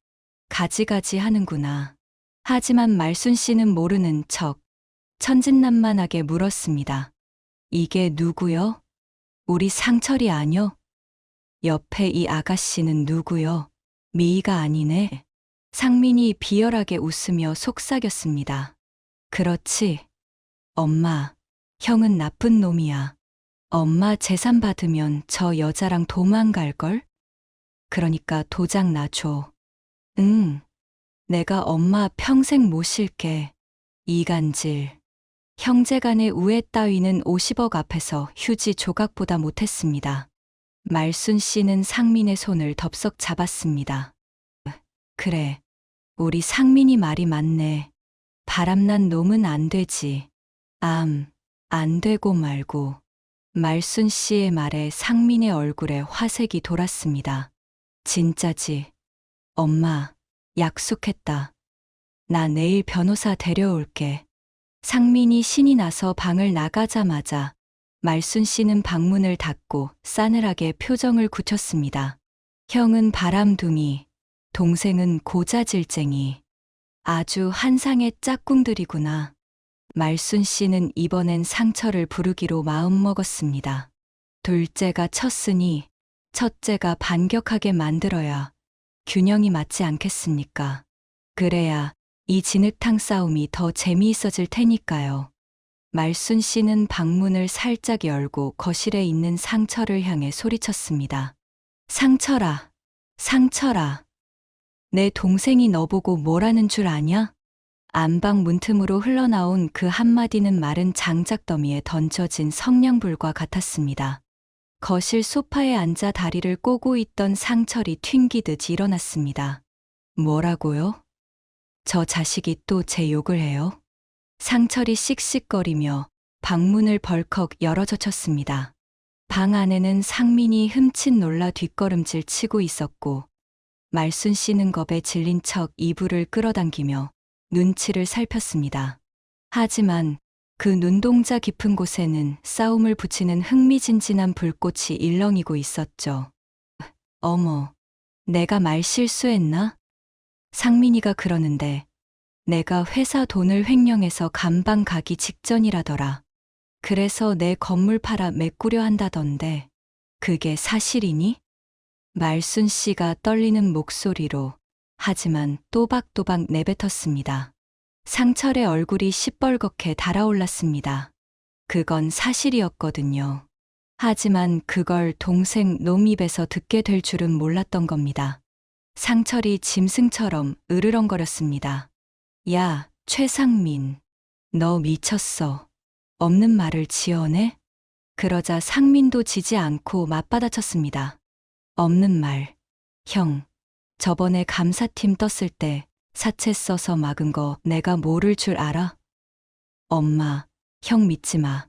가지가지 하는구나. 하지만 말순 씨는 모르는 척 천진난만하게 물었습니다. 이게 누구요? 우리 상철이 아뇨? 옆에 이 아가씨는 누구요? 미희가 아니네. 상민이 비열하게 웃으며 속삭였습니다. 그렇지. 엄마, 형은 나쁜 놈이야. 엄마 재산 받으면 저 여자랑 도망갈걸? 그러니까 도장 놔줘. 응. 내가 엄마 평생 모실게. 이간질. 형제간의 우애 따위는 50억 앞에서 휴지 조각보다 못했습니다. 말순 씨는 상민의 손을 덥석 잡았습니다. 그래, 우리 상민이 말이 맞네. 바람난 놈은 안 되지. 안 되고 말고. 말순 씨의 말에 상민의 얼굴에 화색이 돌았습니다. 진짜지. 엄마, 약속했다. 나 내일 변호사 데려올게. 상민이 신이 나서 방을 나가자마자 말순 씨는 방문을 닫고 싸늘하게 표정을 굳혔습니다. 형은 바람둥이, 동생은 고자질쟁이. 아주 한상의 짝꿍들이구나. 말순 씨는 이번엔 상철을 부르기로 마음먹었습니다. 둘째가 쳤으니 첫째가 반격하게 만들어야 균형이 맞지 않겠습니까? 그래야 이 진흙탕 싸움이 더 재미있어질 테니까요. 말순 씨는 방문을 살짝 열고 거실에 있는 상철을 향해 소리쳤습니다. 상철아, 상철아. 내 동생이 너보고 뭐라는 줄 아냐? 안방 문틈으로 흘러나온 그 한마디는 마른 장작더미에 던져진 성냥불과 같았습니다. 거실 소파에 앉아 다리를 꼬고 있던 상철이 튕기듯 일어났습니다. 뭐라고요? 저 자식이 또 제 욕을 해요? 상철이 씩씩거리며 방문을 벌컥 열어젖혔습니다. 방 안에는 상민이 흠칫 놀라 뒷걸음질 치고 있었고 말순 씨는 겁에 질린 척 이불을 끌어당기며 눈치를 살폈습니다. 하지만 그 눈동자 깊은 곳에는 싸움을 붙이는 흥미진진한 불꽃이 일렁이고 있었죠. 어머, 내가 말 실수했나? 상민이가 그러는데 내가 회사 돈을 횡령해서 감방 가기 직전이라더라. 그래서 내 건물 팔아 메꾸려 한다던데 그게 사실이니? 말순 씨가 떨리는 목소리로 하지만 또박또박 내뱉었습니다. 상철의 얼굴이 시뻘겋게 달아올랐습니다. 그건 사실이었거든요. 하지만 그걸 동생 놈 입에서 듣게 될 줄은 몰랐던 겁니다. 상철이 짐승처럼 으르렁거렸습니다. 야, 최상민. 너 미쳤어. 없는 말을 지어내? 그러자 상민도 지지 않고 맞받아쳤습니다. 없는 말. 형, 저번에 감사팀 떴을 때 사채 써서 막은 거 내가 모를 줄 알아? 엄마, 형 믿지 마.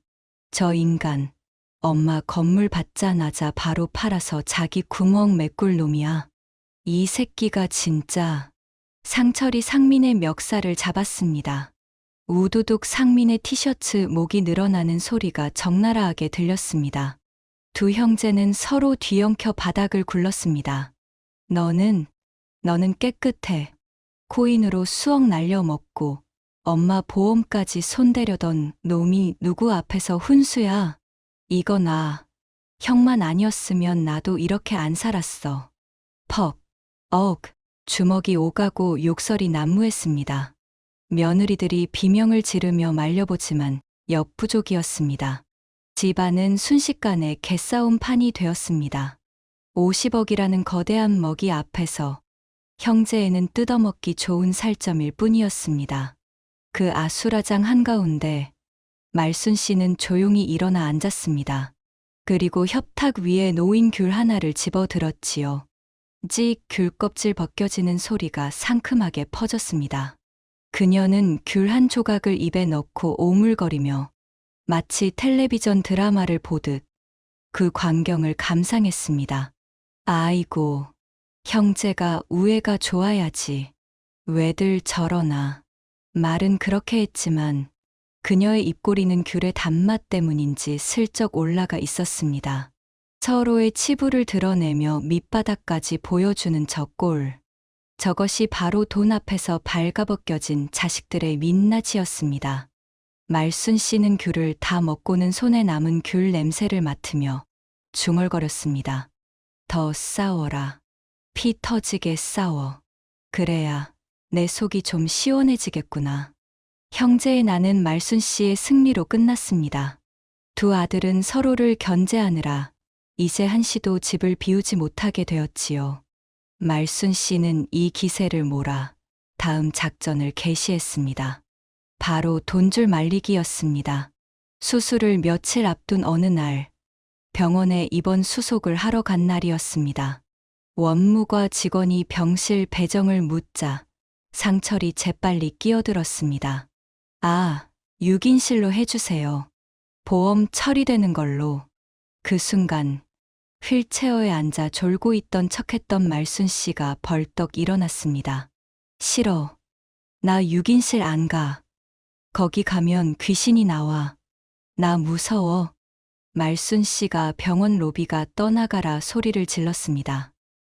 저 인간, 엄마 건물 받자마자 바로 팔아서 자기 구멍 메꿀 놈이야. 이 새끼가 진짜. 상철이 상민의 멱살을 잡았습니다. 우두둑 상민의 티셔츠 목이 늘어나는 소리가 적나라하게 들렸습니다. 두 형제는 서로 뒤엉켜 바닥을 굴렀습니다. 너는 깨끗해. 코인으로 수억 날려먹고 엄마 보험까지 손대려던 놈이 누구 앞에서 훈수야. 이거 나. 형만 아니었으면 나도 이렇게 안 살았어. 퍽, 주먹이 오가고 욕설이 난무했습니다. 며느리들이 비명을 지르며 말려보지만 역부족이었습니다. 집안은 순식간에 개싸움 판이 되었습니다. 50억이라는 거대한 먹이 앞에서 형제에는 뜯어먹기 좋은 살점일 뿐이었습니다. 그 아수라장 한가운데 말순 씨는 조용히 일어나 앉았습니다. 그리고 협탁 위에 놓인 귤 하나를 집어들었지요. 찍 귤 껍질 벗겨지는 소리가 상큼하게 퍼졌습니다. 그녀는 귤 한 조각을 입에 넣고 오물거리며 마치 텔레비전 드라마를 보듯 그 광경을 감상했습니다. 아이고, 형제가 우애가 좋아야지. 왜들 저러나. 말은 그렇게 했지만 그녀의 입꼬리는 귤의 단맛 때문인지 슬쩍 올라가 있었습니다. 서로의 치부를 드러내며 밑바닥까지 보여주는 저 꼴. 저것이 바로 돈 앞에서 발가벗겨진 자식들의 민낯이었습니다. 말순 씨는 귤을 다 먹고는 손에 남은 귤 냄새를 맡으며 중얼거렸습니다. 더 싸워라. 피 터지게 싸워. 그래야 내 속이 좀 시원해지겠구나. 형제의 나는 말순 씨의 승리로 끝났습니다. 두 아들은 서로를 견제하느라 이제 한시도 집을 비우지 못하게 되었지요. 말순 씨는 이 기세를 몰아 다음 작전을 개시했습니다. 바로 돈줄 말리기였습니다. 수술을 며칠 앞둔 어느 날, 병원에 입원 수속을 하러 간 날이었습니다. 원무과 직원이 병실 배정을 묻자 상철이 재빨리 끼어들었습니다. 아, 6인실로 해주세요. 보험 처리되는 걸로. 그 순간 휠체어에 앉아 졸고 있던 척했던 말순 씨가 벌떡 일어났습니다. 싫어. 나 6인실 안 가. 거기 가면 귀신이 나와. 나 무서워. 말순 씨가 병원 로비가 떠나가라 소리를 질렀습니다.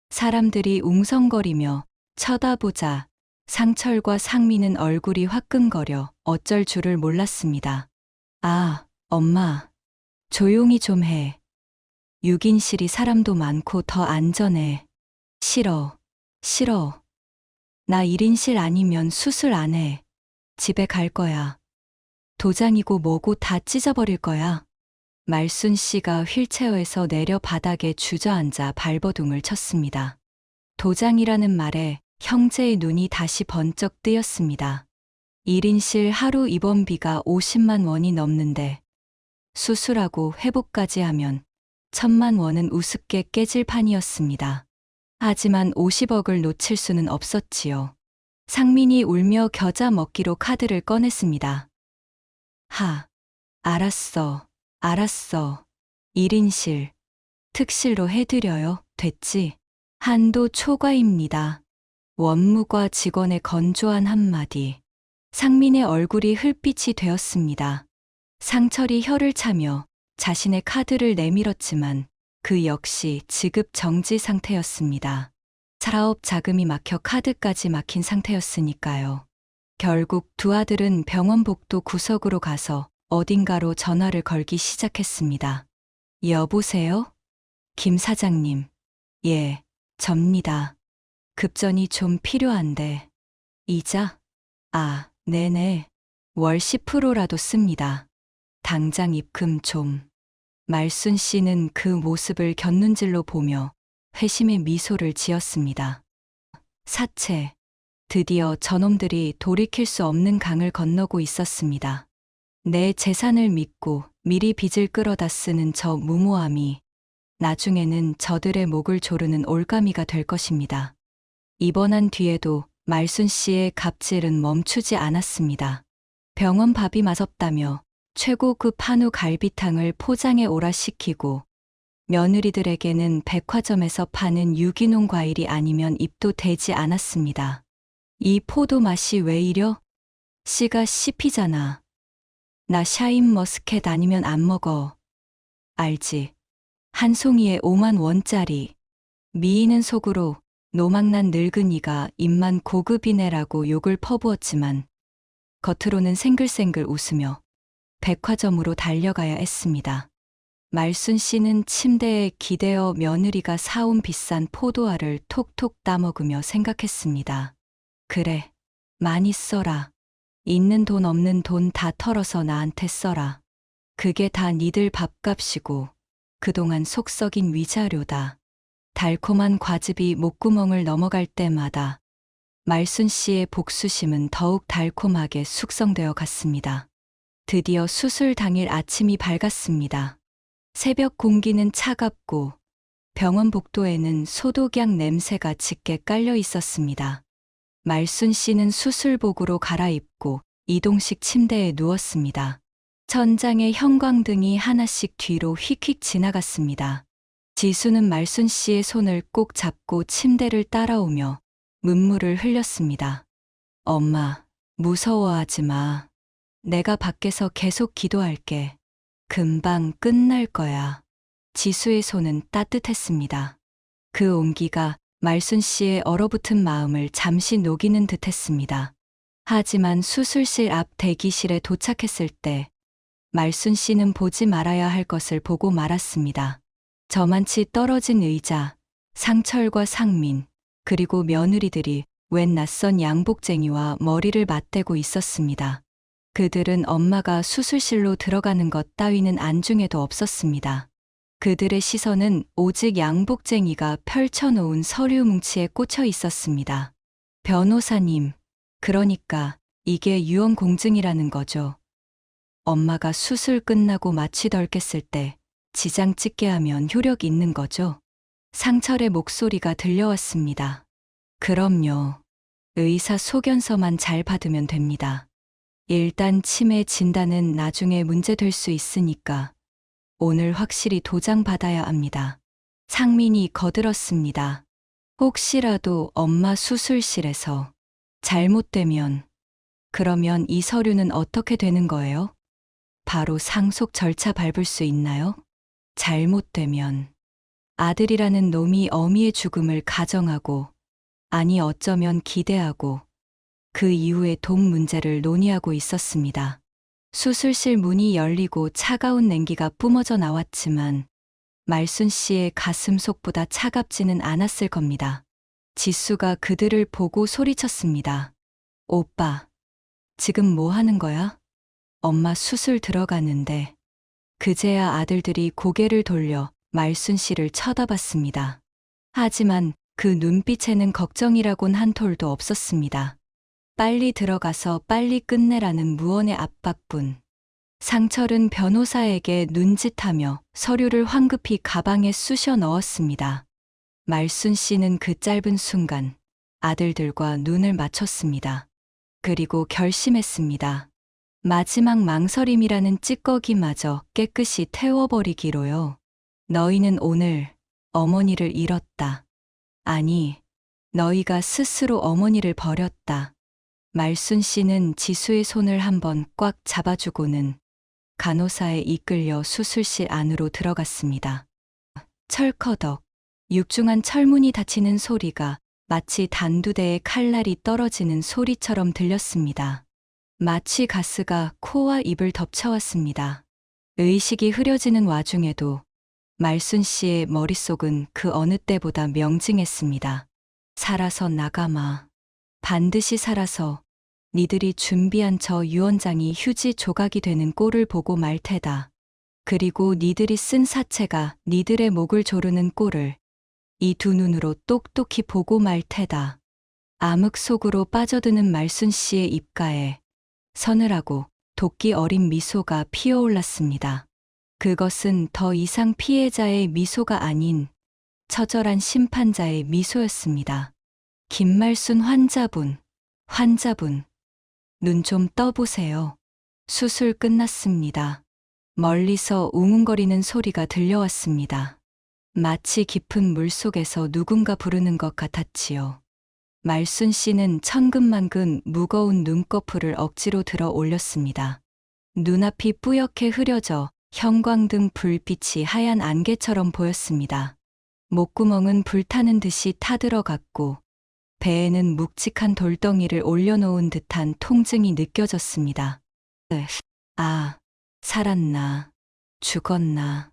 사람들이 웅성거리며 쳐다보자 상철과 상민은 얼굴이 화끈거려 어쩔 줄을 몰랐습니다. 아, 엄마. 조용히 좀 해. 6인실이 사람도 많고 더 안전해. 싫어. 나 1인실 아니면 수술 안 해. 집에 갈 거야. 도장이고 뭐고 다 찢어버릴 거야. 말순 씨가 휠체어에서 내려 바닥에 주저앉아 발버둥을 쳤습니다. 도장이라는 말에 형제의 눈이 다시 번쩍 뜨였습니다. 1인실 하루 입원비가 50만 원이 넘는데 수술하고 회복까지 하면 1,000만 원은 우습게 깨질 판이었습니다. 하지만 50억을 놓칠 수는 없었지요. 상민이 울며 겨자 먹기로 카드를 꺼냈습니다. 알았어. 1인실. 특실로 해드려요. 됐지? 한도 초과입니다. 원무과 직원의 건조한 한마디. 상민의 얼굴이 흙빛이 되었습니다. 상철이 혀를 차며 자신의 카드를 내밀었지만 그 역시 지급 정지 상태였습니다. 사업 자금이 막혀 카드까지 막힌 상태였으니까요. 결국 두 아들은 병원 복도 구석으로 가서 어딘가로 전화를 걸기 시작했습니다. 여보세요? 김 사장님. 예, 접니다. 급전이 좀 필요한데. 이자? 네네. 월 10%라도 씁니다. 당장 입금 좀. 말순 씨는 그 모습을 곁눈질로 보며 회심의 미소를 지었습니다. 사채. 드디어 저놈들이 돌이킬 수 없는 강을 건너고 있었습니다. 내 재산을 믿고 미리 빚을 끌어다 쓰는 저 무모함이 나중에는 저들의 목을 조르는 올가미가 될 것입니다. 입원한 뒤에도 말순 씨의 갑질은 멈추지 않았습니다. 병원 밥이 맛없다며 최고급 한우 갈비탕을 포장해 오라 시키고 며느리들에게는 백화점에서 파는 유기농 과일이 아니면 입도 대지 않았습니다. 이 포도 맛이 왜 이려? 씨가 씹히잖아. 나 샤인머스켓 아니면 안 먹어. 알지? 한 송이에 5만 원짜리. 미인은 속으로 노망난 늙은이가 입만 고급이네라고 욕을 퍼부었지만 겉으로는 생글생글 웃으며 백화점으로 달려가야 했습니다. 말순 씨는 침대에 기대어 며느리가 사온 비싼 포도알을 톡톡 따먹으며 생각했습니다. 그래, 많이 써라. 있는 돈 없는 돈 다 털어서 나한테 써라. 그게 다 니들 밥값이고 그동안 속 썩인 위자료다. 달콤한 과즙이 목구멍을 넘어갈 때마다 말순 씨의 복수심은 더욱 달콤하게 숙성되어 갔습니다. 드디어 수술 당일 아침이 밝았습니다. 새벽 공기는 차갑고 병원 복도에는 소독약 냄새가 짙게 깔려 있었습니다. 말순 씨는 수술복으로 갈아입고 이동식 침대에 누웠습니다. 천장에 형광등이 하나씩 뒤로 휙휙 지나갔습니다. 지수는 말순 씨의 손을 꼭 잡고 침대를 따라오며 눈물을 흘렸습니다. 엄마, 무서워하지 마. 내가 밖에서 계속 기도할게. 금방 끝날 거야. 지수의 손은 따뜻했습니다. 그 온기가 말순 씨의 얼어붙은 마음을 잠시 녹이는 듯했습니다. 하지만 수술실 앞 대기실에 도착했을 때 말순 씨는 보지 말아야 할 것을 보고 말았습니다. 저만치 떨어진 의자, 상철과 상민, 그리고 며느리들이 웬 낯선 양복쟁이와 머리를 맞대고 있었습니다. 그들은 엄마가 수술실로 들어가는 것 따위는 안중에도 없었습니다. 그들의 시선은 오직 양복쟁이가 펼쳐놓은 서류 뭉치에 꽂혀 있었습니다. 변호사님, 그러니까 이게 유언 공증이라는 거죠. 엄마가 수술 끝나고 마취 덜 깼을 때 지장 찍게 하면 효력 있는 거죠. 상철의 목소리가 들려왔습니다. 그럼요. 의사 소견서만 잘 받으면 됩니다. 일단 치매 진단은 나중에 문제될 수 있으니까 오늘 확실히 도장 받아야 합니다. 상민이 거들었습니다. 혹시라도 엄마 수술실에서 잘못되면 그러면 이 서류는 어떻게 되는 거예요? 바로 상속 절차 밟을 수 있나요? 잘못되면 아들이라는 놈이 어미의 죽음을 가정하고 아니 어쩌면 기대하고 그 이후에 돈 문제를 논의하고 있었습니다. 수술실 문이 열리고 차가운 냉기가 뿜어져 나왔지만 말순 씨의 가슴 속보다 차갑지는 않았을 겁니다. 지수가 그들을 보고 소리쳤습니다. 오빠, 지금 뭐 하는 거야? 엄마 수술 들어가는데. 그제야 아들들이 고개를 돌려 말순 씨를 쳐다봤습니다. 하지만 그 눈빛에는 걱정이라곤 한 톨도 없었습니다. 빨리 들어가서 빨리 끝내라는 무언의 압박뿐. 상철은 변호사에게 눈짓하며 서류를 황급히 가방에 쑤셔 넣었습니다. 말순 씨는 그 짧은 순간 아들들과 눈을 맞췄습니다. 그리고 결심했습니다. 마지막 망설임이라는 찌꺼기마저 깨끗이 태워버리기로요. 너희는 오늘 어머니를 잃었다. 아니, 너희가 스스로 어머니를 버렸다. 말순 씨는 지수의 손을 한번 꽉 잡아주고는 간호사에 이끌려 수술실 안으로 들어갔습니다. 철커덕, 육중한 철문이 닫히는 소리가 마치 단두대에 칼날이 떨어지는 소리처럼 들렸습니다. 마취 가스가 코와 입을 덮쳐왔습니다. 의식이 흐려지는 와중에도 말순 씨의 머릿속은 그 어느 때보다 명징했습니다. 살아서 나가마. 반드시 살아서 니들이 준비한 저 유언장이 휴지 조각이 되는 꼴을 보고 말 테다. 그리고 니들이 쓴 사체가 니들의 목을 조르는 꼴을 이 두 눈으로 똑똑히 보고 말 테다. 암흑 속으로 빠져드는 말순 씨의 입가에 서늘하고 도끼 어린 미소가 피어올랐습니다. 그것은 더 이상 피해자의 미소가 아닌 처절한 심판자의 미소였습니다. 김말순 환자분, 눈 좀 떠보세요. 수술 끝났습니다. 멀리서 웅웅거리는 소리가 들려왔습니다. 마치 깊은 물속에서 누군가 부르는 것 같았지요. 말순 씨는 천근만근 무거운 눈꺼풀을 억지로 들어 올렸습니다. 눈앞이 뿌옇게 흐려져 형광등 불빛이 하얀 안개처럼 보였습니다. 목구멍은 불타는 듯이 타들어갔고 배에는 묵직한 돌덩이를 올려놓은 듯한 통증이 느껴졌습니다. 아, 살았나, 죽었나.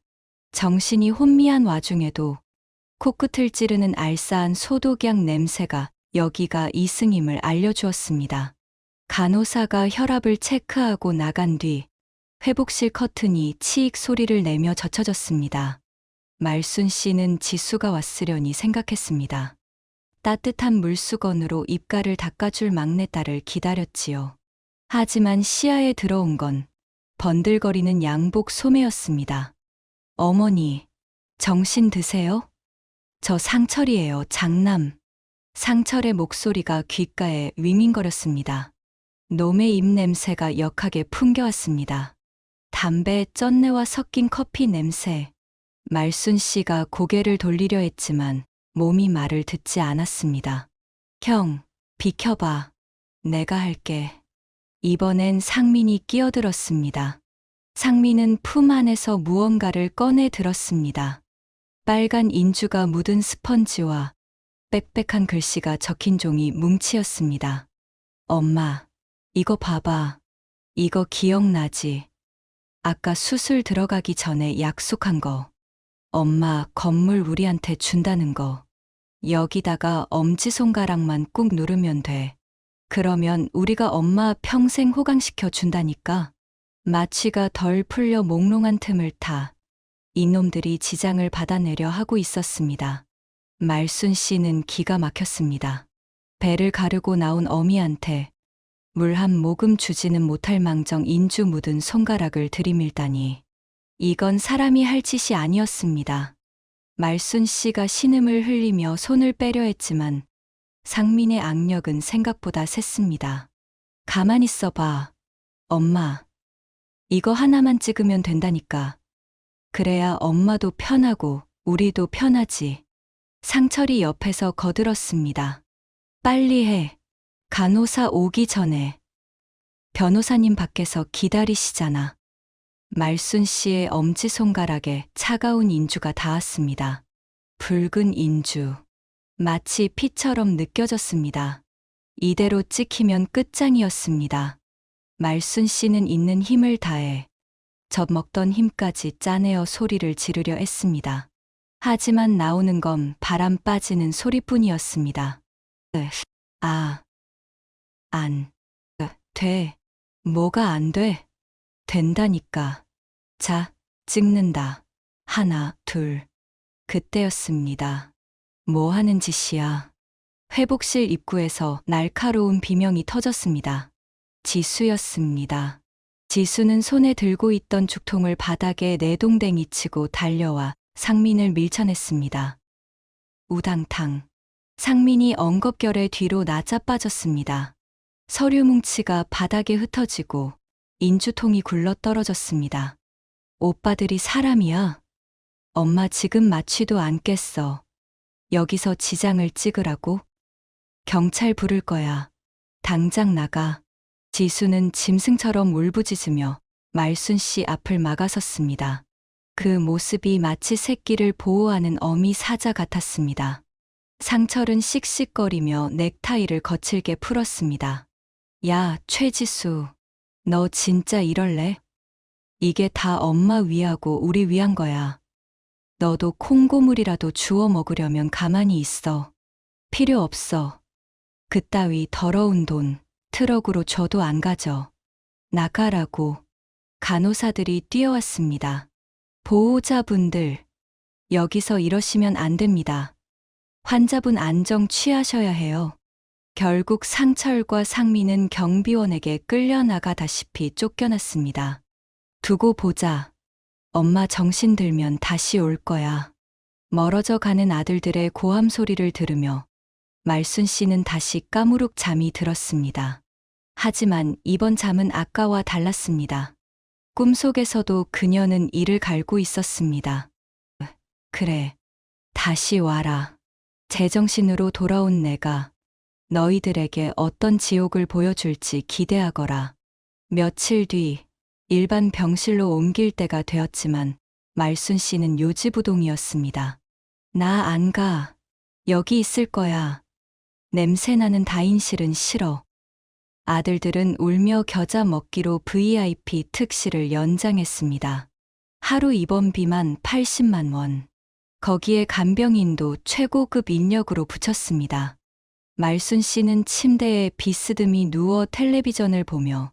정신이 혼미한 와중에도 코끝을 찌르는 알싸한 소독약 냄새가 여기가 이승임을 알려주었습니다. 간호사가 혈압을 체크하고 나간 뒤 회복실 커튼이 치익 소리를 내며 젖혀졌습니다. 말순 씨는 지수가 왔으려니 생각했습니다. 따뜻한 물수건으로 입가를 닦아줄 막내딸을 기다렸지요. 하지만 시야에 들어온 건 번들거리는 양복 소매였습니다. 어머니, 정신 드세요? 저 상철이에요, 장남. 상철의 목소리가 귓가에 윙윙거렸습니다. 놈의 입냄새가 역하게 풍겨왔습니다. 담배 쩐내와 섞인 커피 냄새. 말순 씨가 고개를 돌리려 했지만 몸이 말을 듣지 않았습니다. 형, 비켜봐. 내가 할게. 이번엔 상민이 끼어들었습니다. 상민은 품 안에서 무언가를 꺼내 들었습니다. 빨간 인주가 묻은 스펀지와 빽빽한 글씨가 적힌 종이 뭉치였습니다. 엄마, 이거 봐봐. 이거 기억나지? 아까 수술 들어가기 전에 약속한 거. 엄마 건물 우리한테 준다는 거. 여기다가 엄지손가락만 꾹 누르면 돼. 그러면 우리가 엄마 평생 호강시켜 준다니까. 마취가 덜 풀려 몽롱한 틈을 타 이놈들이 지장을 받아내려 하고 있었습니다. 말순 씨는 기가 막혔습니다. 배를 가르고 나온 어미한테 물 한 모금 주지는 못할 망정 인주 묻은 손가락을 들이밀다니. 이건 사람이 할 짓이 아니었습니다. 말순 씨가 신음을 흘리며 손을 빼려 했지만 상민의 악력은 생각보다 셌습니다. 가만히 있어봐. 엄마. 이거 하나만 찍으면 된다니까. 그래야 엄마도 편하고 우리도 편하지. 상철이 옆에서 거들었습니다. 빨리 해. 간호사 오기 전에. 변호사님 밖에서 기다리시잖아. 말순 씨의 엄지손가락에 차가운 인주가 닿았습니다. 붉은 인주. 마치 피처럼 느껴졌습니다. 이대로 찍히면 끝장이었습니다. 말순 씨는 있는 힘을 다해 젖먹던 힘까지 짜내어 소리를 지르려 했습니다. 하지만 나오는 건 바람 빠지는 소리뿐이었습니다. 안 돼. 뭐가 안 돼? 된다니까. 자, 찍는다. 하나, 둘. 그때였습니다. 뭐 하는 짓이야? 회복실 입구에서 날카로운 비명이 터졌습니다. 지수였습니다. 지수는 손에 들고 있던 죽통을 바닥에 내동댕이 치고 달려와 상민을 밀쳐냈습니다. 우당탕. 상민이 엉겁결에 뒤로 나자빠졌습니다. 서류 뭉치가 바닥에 흩어지고 인주통이 굴러 떨어졌습니다. 오빠들이 사람이야? 엄마 지금 마취도 안 깼어. 여기서 지장을 찍으라고? 경찰 부를 거야. 당장 나가. 지수는 짐승처럼 울부짖으며 말순 씨 앞을 막아섰습니다. 그 모습이 마치 새끼를 보호하는 어미 사자 같았습니다. 상철은 씩씩거리며 넥타이를 거칠게 풀었습니다. 야, 최지수. 너 진짜 이럴래? 이게 다 엄마 위하고 우리 위한 거야. 너도 콩고물이라도 주워 먹으려면 가만히 있어. 필요 없어. 그따위 더러운 돈 트럭으로 줘도 안 가져. 나가라고. 간호사들이 뛰어왔습니다. 보호자분들, 여기서 이러시면 안 됩니다. 환자분 안정 취하셔야 해요. 결국 상철과 상민은 경비원에게 끌려나가다시피 쫓겨났습니다. 두고 보자. 엄마 정신 들면 다시 올 거야. 멀어져 가는 아들들의 고함 소리를 들으며 말순 씨는 다시 까무룩 잠이 들었습니다. 하지만 이번 잠은 아까와 달랐습니다. 꿈속에서도 그녀는 이를 갈고 있었습니다. 그래, 다시 와라. 제정신으로 돌아온 내가 너희들에게 어떤 지옥을 보여줄지 기대하거라. 며칠 뒤 일반 병실로 옮길 때가 되었지만 말순 씨는 요지부동이었습니다. 나 안 가. 여기 있을 거야. 냄새나는 다인실은 싫어. 아들들은 울며 겨자 먹기로 VIP 특실을 연장했습니다. 하루 입원비만 80만 원. 거기에 간병인도 최고급 인력으로 붙였습니다. 말순 씨는 침대에 비스듬히 누워 텔레비전을 보며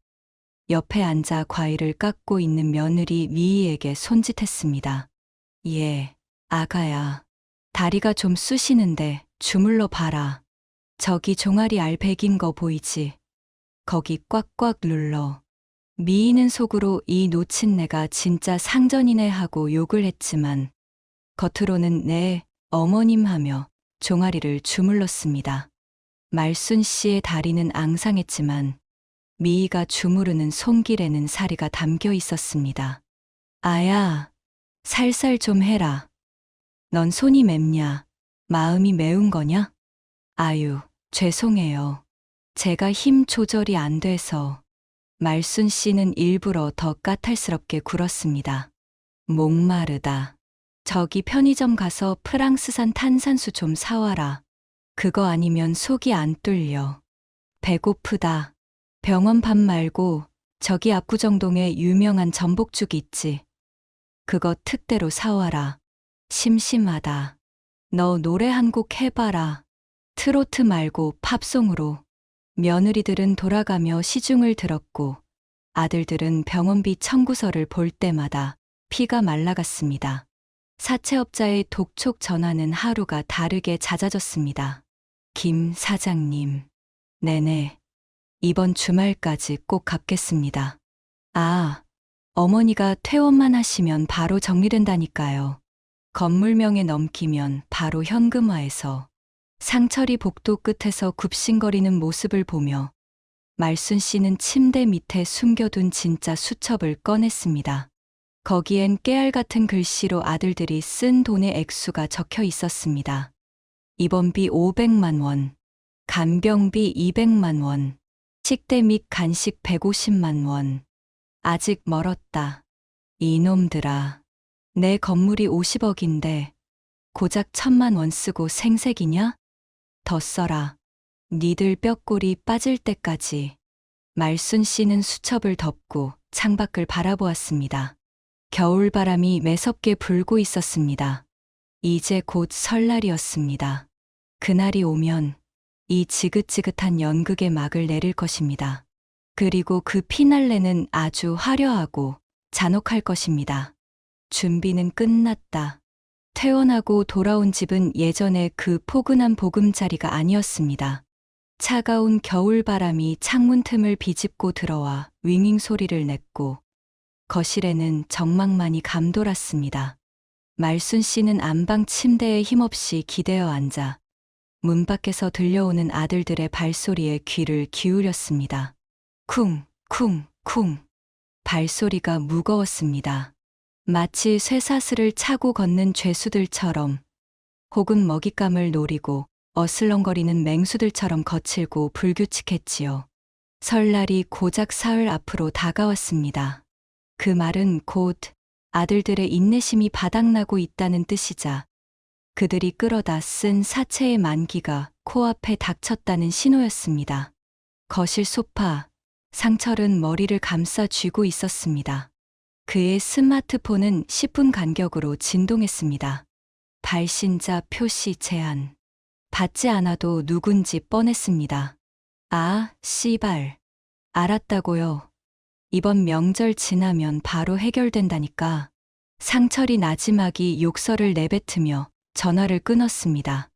옆에 앉아 과일을 깎고 있는 며느리 미희에게 손짓했습니다. 예, 아가야. 다리가 좀 쑤시는데 주물러 봐라. 저기 종아리 알 베긴 거 보이지? 거기 꽉꽉 눌러. 미희는 속으로 이 놓친 내가 진짜 상전이네 하고 욕을 했지만 겉으로는 네, 어머님 하며 종아리를 주물렀습니다. 말순 씨의 다리는 앙상했지만 미희가 주무르는 손길에는 사리가 담겨 있었습니다. 아야, 살살 좀 해라. 넌 손이 맵냐? 마음이 매운 거냐? 아유, 죄송해요. 제가 힘 조절이 안 돼서. 말순 씨는 일부러 더 까탈스럽게 굴었습니다. 목마르다. 저기 편의점 가서 프랑스산 탄산수 좀 사와라. 그거 아니면 속이 안 뚫려. 배고프다. 병원 밥 말고 저기 압구정동에 유명한 전복죽 있지. 그거 특대로 사와라. 심심하다. 너 노래 한 곡 해봐라. 트로트 말고 팝송으로. 며느리들은 돌아가며 시중을 들었고 아들들은 병원비 청구서를 볼 때마다 피가 말라갔습니다. 사채업자의 독촉 전화는 하루가 다르게 잦아졌습니다. 김 사장님. 네네. 이번 주말까지 꼭 갚겠습니다. 아, 어머니가 퇴원만 하시면 바로 정리된다니까요. 건물명에 넘기면 바로 현금화해서. 상철이 복도 끝에서 굽신거리는 모습을 보며 말순 씨는 침대 밑에 숨겨둔 진짜 수첩을 꺼냈습니다. 거기엔 깨알 같은 글씨로 아들들이 쓴 돈의 액수가 적혀 있었습니다. 입원비 500만 원, 간병비 200만 원, 식대 및 간식 150만 원. 아직 멀었다. 이놈들아. 내 건물이 50억인데 고작 1000만 원 쓰고 생색이냐? 더 써라. 니들 뼈골이 빠질 때까지. 말순 씨는 수첩을 덮고 창밖을 바라보았습니다. 겨울바람이 매섭게 불고 있었습니다. 이제 곧 설날이었습니다. 그날이 오면 이 지긋지긋한 연극의 막을 내릴 것입니다. 그리고 그 피날레는 아주 화려하고 잔혹할 것입니다. 준비는 끝났다. 퇴원하고 돌아온 집은 예전의 그 포근한 보금자리가 아니었습니다. 차가운 겨울바람이 창문 틈을 비집고 들어와 윙윙 소리를 냈고 거실에는 정막만이 감돌았습니다. 말순 씨는 안방 침대에 힘없이 기대어 앉아 문 밖에서 들려오는 아들들의 발소리에 귀를 기울였습니다. 쿵, 쿵, 쿵. 발소리가 무거웠습니다. 마치 쇠사슬을 차고 걷는 죄수들처럼 혹은 먹잇감을 노리고 어슬렁거리는 맹수들처럼 거칠고 불규칙했지요. 설날이 고작 사흘 앞으로 다가왔습니다. 그 말은 곧 아들들의 인내심이 바닥나고 있다는 뜻이자 그들이 끌어다 쓴 사체의 만기가 코앞에 닥쳤다는 신호였습니다. 거실 소파, 상철은 머리를 감싸 쥐고 있었습니다. 그의 스마트폰은 10분 간격으로 진동했습니다. 발신자 표시 제한. 받지 않아도 누군지 뻔했습니다. 아, 씨발. 알았다고요. 이번 명절 지나면 바로 해결된다니까. 상철이 나지막이 욕설을 내뱉으며 전화를 끊었습니다.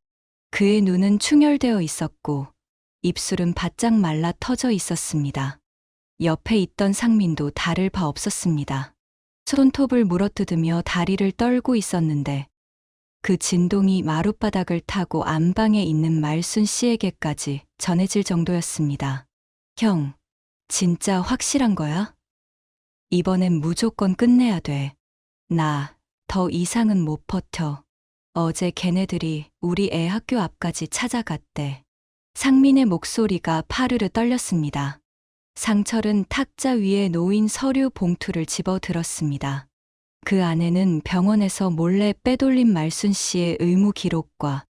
그의 눈은 충혈되어 있었고 입술은 바짝 말라 터져 있었습니다. 옆에 있던 상민도 다를 바 없었습니다. 손톱을 물어뜯으며 다리를 떨고 있었는데 그 진동이 마룻바닥을 타고 안방에 있는 말순 씨에게까지 전해질 정도였습니다. 형, 진짜 확실한 거야? 이번엔 무조건 끝내야 돼. 나 더 이상은 못 버텨. 어제 걔네들이 우리 애 학교 앞까지 찾아갔대. 상민의 목소리가 파르르 떨렸습니다. 상철은 탁자 위에 놓인 서류 봉투를 집어 들었습니다. 그 안에는 병원에서 몰래 빼돌린 말순 씨의 의무 기록과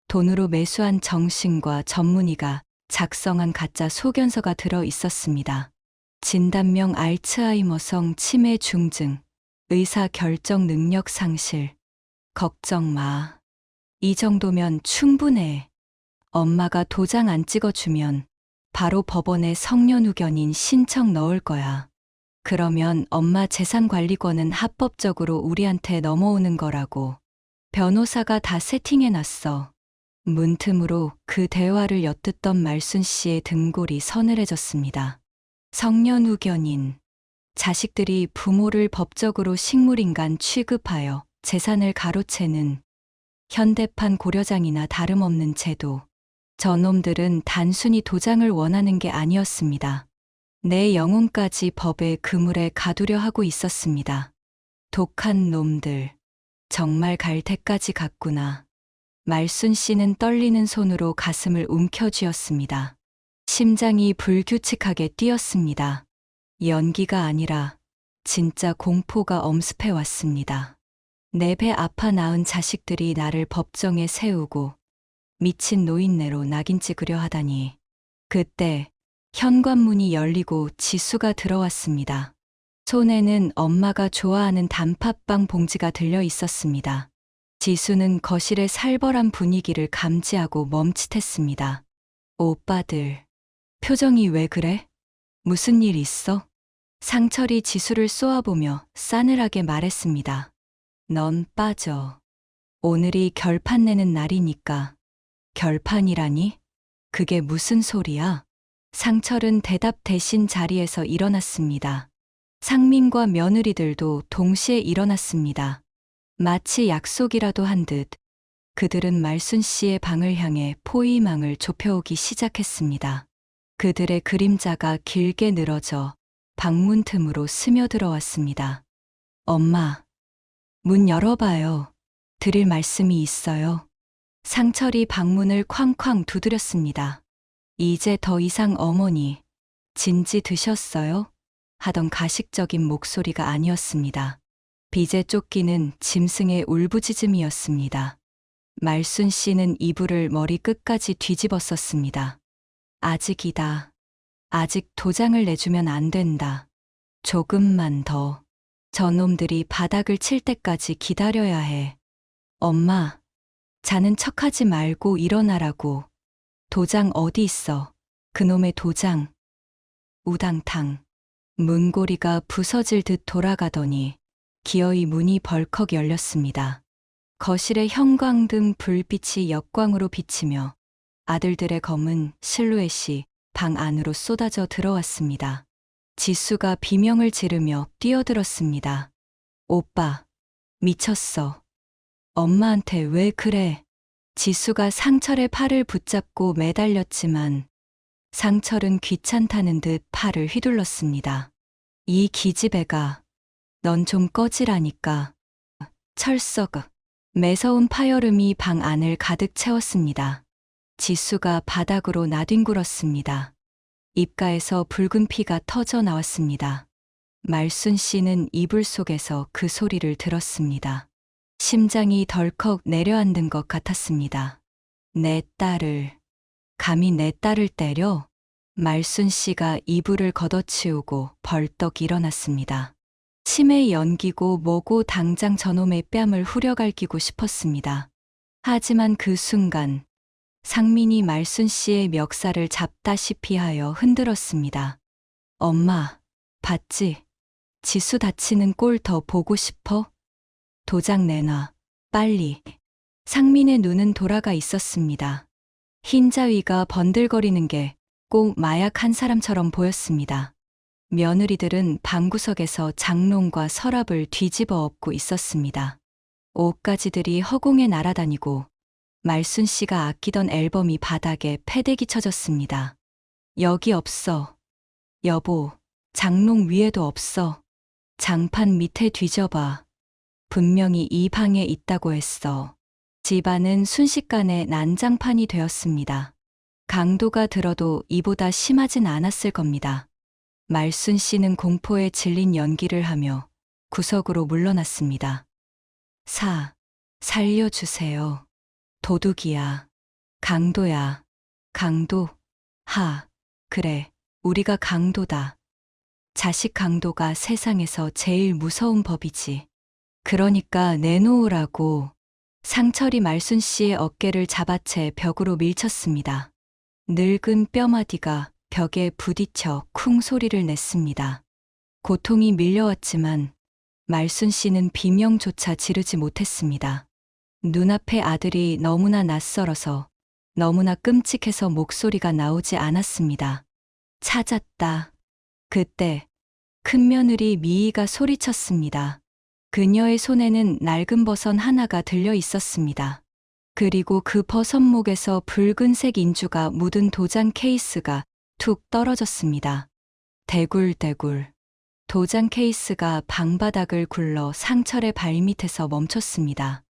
돈으로 매수한 정신과 전문의가 작성한 가짜 소견서가 들어 있었습니다. 진단명 알츠하이머성 치매 중증, 의사 결정 능력 상실. 걱정 마. 이 정도면 충분해. 엄마가 도장 안 찍어주면 바로 법원에 성년후견인 신청 넣을 거야. 그러면 엄마 재산관리권은 합법적으로 우리한테 넘어오는 거라고. 변호사가 다 세팅해놨어. 문틈으로 그 대화를 엿듣던 말순 씨의 등골이 서늘해졌습니다. 성년후견인. 자식들이 부모를 법적으로 식물인간 취급하여 재산을 가로채는 현대판 고려장이나 다름없는 제도. 저놈들은 단순히 도장을 원하는 게 아니었습니다. 내 영혼까지 법의 그물에 가두려 하고 있었습니다. 독한 놈들. 정말 갈 때까지 갔구나. 말순 씨는 떨리는 손으로 가슴을 움켜쥐었습니다. 심장이 불규칙하게 뛰었습니다. 연기가 아니라 진짜 공포가 엄습해 왔습니다. 내 배 아파 낳은 자식들이 나를 법정에 세우고 미친 노인네로 낙인 찍으려 하다니. 그때 현관문이 열리고 지수가 들어왔습니다. 손에는 엄마가 좋아하는 단팥빵 봉지가 들려 있었습니다. 지수는 거실의 살벌한 분위기를 감지하고 멈칫했습니다. 오빠들, 표정이 왜 그래? 무슨 일 있어? 상철이 지수를 쏘아보며 싸늘하게 말했습니다. 넌 빠져. 오늘이 결판 내는 날이니까. 결판이라니? 그게 무슨 소리야? 상철은 대답 대신 자리에서 일어났습니다. 상민과 며느리들도 동시에 일어났습니다. 마치 약속이라도 한 듯 그들은 말순 씨의 방을 향해 포위망을 좁혀오기 시작했습니다. 그들의 그림자가 길게 늘어져 방문 틈으로 스며들어왔습니다. 엄마, 문 열어봐요. 드릴 말씀이 있어요. 상철이 방문을 쾅쾅 두드렸습니다. 이제 더 이상 어머니, 진지 드셨어요? 하던 가식적인 목소리가 아니었습니다. 빚에 쫓기는 짐승의 울부짖음이었습니다. 말순 씨는 이불을 머리 끝까지 뒤집었었습니다. 아직이다. 아직 도장을 내주면 안 된다. 조금만 더. 저놈들이 바닥을 칠 때까지 기다려야 해. 엄마, 자는 척하지 말고 일어나라고. 도장 어디 있어? 그놈의 도장. 우당탕. 문고리가 부서질 듯 돌아가더니 기어이 문이 벌컥 열렸습니다. 거실의 형광등 불빛이 역광으로 비치며 아들들의 검은 실루엣이 방 안으로 쏟아져 들어왔습니다. 지수가 비명을 지르며 뛰어들었습니다. 오빠, 미쳤어. 엄마한테 왜 그래? 지수가 상철의 팔을 붙잡고 매달렸지만 상철은 귀찮다는 듯 팔을 휘둘렀습니다. 이 기집애가, 넌 좀 꺼지라니까. 철썩. 매서운 파열음이 방 안을 가득 채웠습니다. 지수가 바닥으로 나뒹굴었습니다. 입가에서 붉은 피가 터져 나왔습니다. 말순 씨는 이불 속에서 그 소리를 들었습니다. 심장이 덜컥 내려앉은 것 같았습니다. 내 딸을, 감히 내 딸을 때려? 말순 씨가 이불을 걷어치우고 벌떡 일어났습니다. 치매 연기고 뭐고 당장 저놈의 뺨을 후려갈기고 싶었습니다. 하지만 그 순간 상민이 말순 씨의 멱살을 잡다시피 하여 흔들었습니다. 엄마, 봤지? 지수 다치는 꼴 더 보고 싶어? 도장 내놔, 빨리. 상민의 눈은 돌아가 있었습니다. 흰자위가 번들거리는 게 꼭 마약 한 사람처럼 보였습니다. 며느리들은 방구석에서 장롱과 서랍을 뒤집어 엎고 있었습니다. 옷가지들이 허공에 날아다니고 말순 씨가 아끼던 앨범이 바닥에 패대기 쳐졌습니다. 여기 없어. 여보, 장롱 위에도 없어. 장판 밑에 뒤져봐. 분명히 이 방에 있다고 했어. 집안은 순식간에 난장판이 되었습니다. 강도가 들어도 이보다 심하진 않았을 겁니다. 말순 씨는 공포에 질린 연기를 하며 구석으로 물러났습니다. 살려주세요. 도둑이야. 강도야. 강도. 그래, 우리가 강도다. 자식 강도가 세상에서 제일 무서운 법이지. 그러니까 내놓으라고. 상철이 말순 씨의 어깨를 잡아채 벽으로 밀쳤습니다. 늙은 뼈마디가 벽에 부딪혀 쿵 소리를 냈습니다. 고통이 밀려왔지만 말순 씨는 비명조차 지르지 못했습니다. 눈앞의 아들이 너무나 낯설어서 너무나 끔찍해서 목소리가 나오지 않았습니다. 찾았다. 그때 큰며느리 미희가 소리쳤습니다. 그녀의 손에는 낡은 버선 하나가 들려 있었습니다. 그리고 그 버선목에서 붉은색 인주가 묻은 도장 케이스가 툭 떨어졌습니다. 대굴대굴. 도장 케이스가 방바닥을 굴러 상철의 발밑에서 멈췄습니다.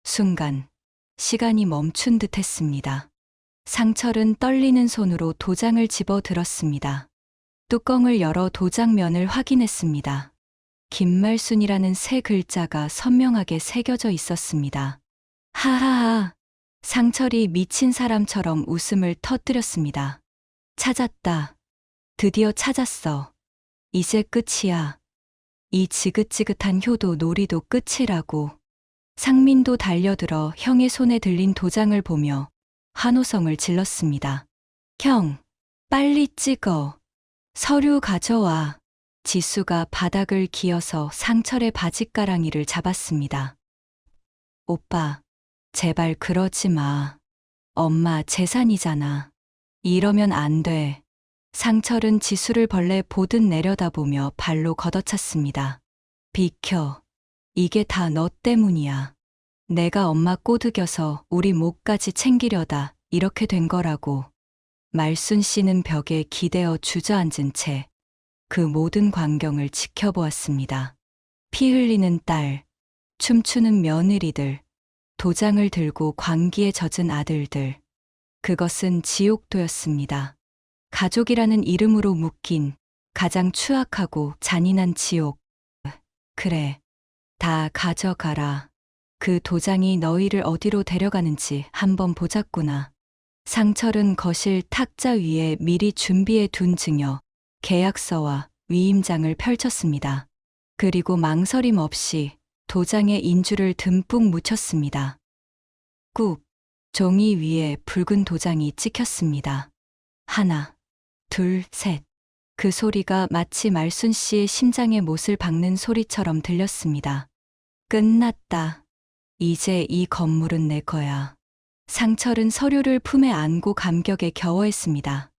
순간 시간이 멈춘 듯 했습니다. 상철은 떨리는 손으로 도장을 집어 들었습니다. 뚜껑을 열어 도장면을 확인했습니다. 김말순이라는 세 글자가 선명하게 새겨져 있었습니다. 하하하. 상철이 미친 사람처럼 웃음을 터뜨렸습니다. 찾았다. 드디어 찾았어. 이제 끝이야. 이 지긋지긋한 효도 놀이도 끝이라고. 상민도 달려들어 형의 손에 들린 도장을 보며 환호성을 질렀습니다. 형, 빨리 찍어. 서류 가져와. 지수가 바닥을 기어서 상철의 바짓가랑이를 잡았습니다. 오빠, 제발 그러지 마. 엄마 재산이잖아. 이러면 안 돼. 상철은 지수를 벌레 보듯 내려다보며 발로 걷어찼습니다. 비켜. 이게 다 너 때문이야. 내가 엄마 꼬드겨서 우리 목까지 챙기려다 이렇게 된 거라고. 말순 씨는 벽에 기대어 주저앉은 채 그 모든 광경을 지켜보았습니다. 피 흘리는 딸, 춤추는 며느리들, 도장을 들고 광기에 젖은 아들들. 그것은 지옥도였습니다. 가족이라는 이름으로 묶인 가장 추악하고 잔인한 지옥. 그래, 다 가져가라. 그 도장이 너희를 어디로 데려가는지 한번 보자꾸나. 상철은 거실 탁자 위에 미리 준비해 둔 증여, 계약서와 위임장을 펼쳤습니다. 그리고 망설임 없이 도장에 인주를 듬뿍 묻혔습니다. 꾹. 종이 위에 붉은 도장이 찍혔습니다. 하나, 둘, 셋. 그 소리가 마치 말순 씨의 심장에 못을 박는 소리처럼 들렸습니다. 끝났다. 이제 이 건물은 내 거야. 상철은 서류를 품에 안고 감격에 겨워했습니다.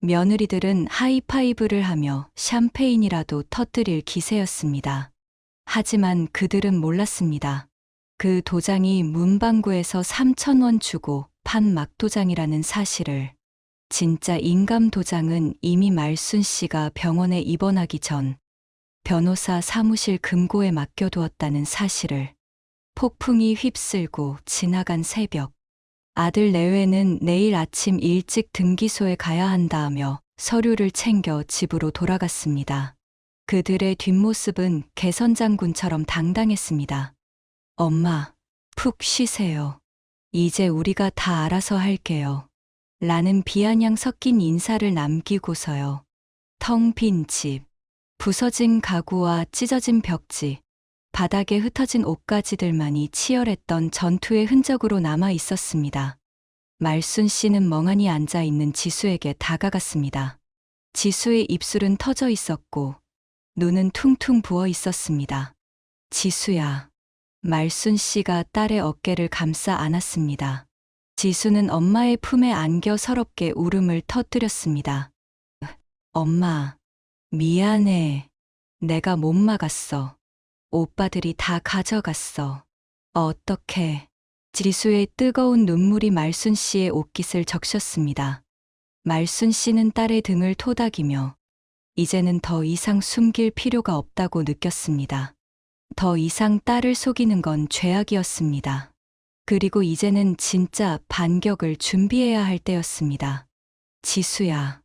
며느리들은 하이파이브를 하며 샴페인이라도 터뜨릴 기세였습니다. 하지만 그들은 몰랐습니다. 그 도장이 문방구에서 3,000원 주고 판 막도장이라는 사실을. 진짜 인감 도장은 이미 말순 씨가 병원에 입원하기 전 변호사 사무실 금고에 맡겨두었다는 사실을. 폭풍이 휩쓸고 지나간 새벽. 아들 내외는 내일 아침 일찍 등기소에 가야 한다며 서류를 챙겨 집으로 돌아갔습니다. 그들의 뒷모습은 개선장군처럼 당당했습니다. 엄마, 푹 쉬세요. 이제 우리가 다 알아서 할게요. 라는 비아냥 섞인 인사를 남기고서요. 텅 빈 집, 부서진 가구와 찢어진 벽지, 바닥에 흩어진 옷가지들만이 치열했던 전투의 흔적으로 남아 있었습니다. 말순 씨는 멍하니 앉아 있는 지수에게 다가갔습니다. 지수의 입술은 터져 있었고 눈은 퉁퉁 부어 있었습니다. 지수야. 말순 씨가 딸의 어깨를 감싸 안았습니다. 지수는 엄마의 품에 안겨 서럽게 울음을 터뜨렸습니다. 엄마, 미안해. 내가 못 막았어. 오빠들이 다 가져갔어. 어떡해. 지수의 뜨거운 눈물이 말순 씨의 옷깃을 적셨습니다. 말순 씨는 딸의 등을 토닥이며 이제는 더 이상 숨길 필요가 없다고 느꼈습니다. 더 이상 딸을 속이는 건 죄악이었습니다. 그리고 이제는 진짜 반격을 준비해야 할 때였습니다. 지수야,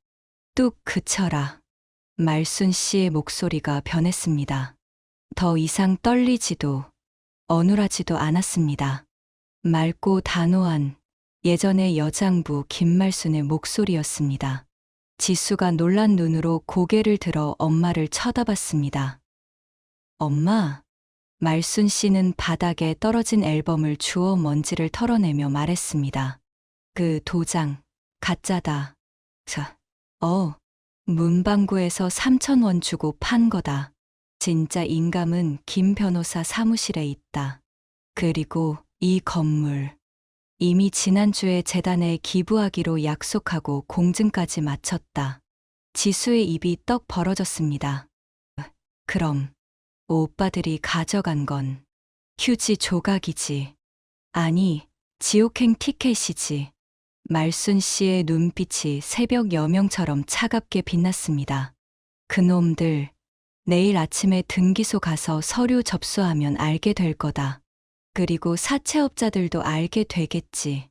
뚝 그쳐라. 말순 씨의 목소리가 변했습니다. 더 이상 떨리지도 어눌하지도 않았습니다. 맑고 단호한 예전의 여장부 김말순의 목소리였습니다. 지수가 놀란 눈으로 고개를 들어 엄마를 쳐다봤습니다. 엄마, 말순 씨는 바닥에 떨어진 앨범을 주워 먼지를 털어내며 말했습니다. 그 도장, 가짜다. 문방구에서 3,000원 주고 판 거다. 진짜 인감은 김 변호사 사무실에 있다. 그리고 이 건물. 이미 지난주에 재단에 기부하기로 약속하고 공증까지 마쳤다. 지수의 입이 떡 벌어졌습니다. 그럼 오빠들이 가져간 건 휴지 조각이지. 아니, 지옥행 티켓이지. 말순 씨의 눈빛이 새벽 여명처럼 차갑게 빛났습니다. 그놈들, 내일 아침에 등기소 가서 서류 접수하면 알게 될 거다. 그리고 사채업자들도 알게 되겠지.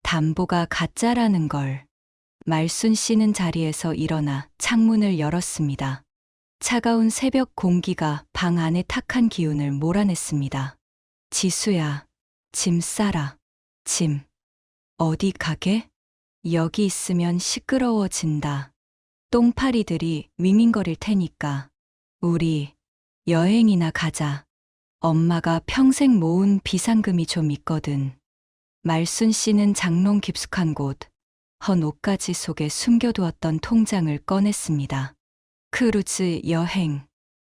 담보가 가짜라는 걸. 말순 씨는 자리에서 일어나 창문을 열었습니다. 차가운 새벽 공기가 방 안에 탁한 기운을 몰아냈습니다. 지수야, 짐 싸라. 짐. 어디 가게? 여기 있으면 시끄러워진다. 똥파리들이 윙윙거릴 테니까. 우리 여행이나 가자. 엄마가 평생 모은 비상금이 좀 있거든. 말순 씨는 장롱 깊숙한 곳, 헌 옷가지 속에 숨겨두었던 통장을 꺼냈습니다. 크루즈 여행.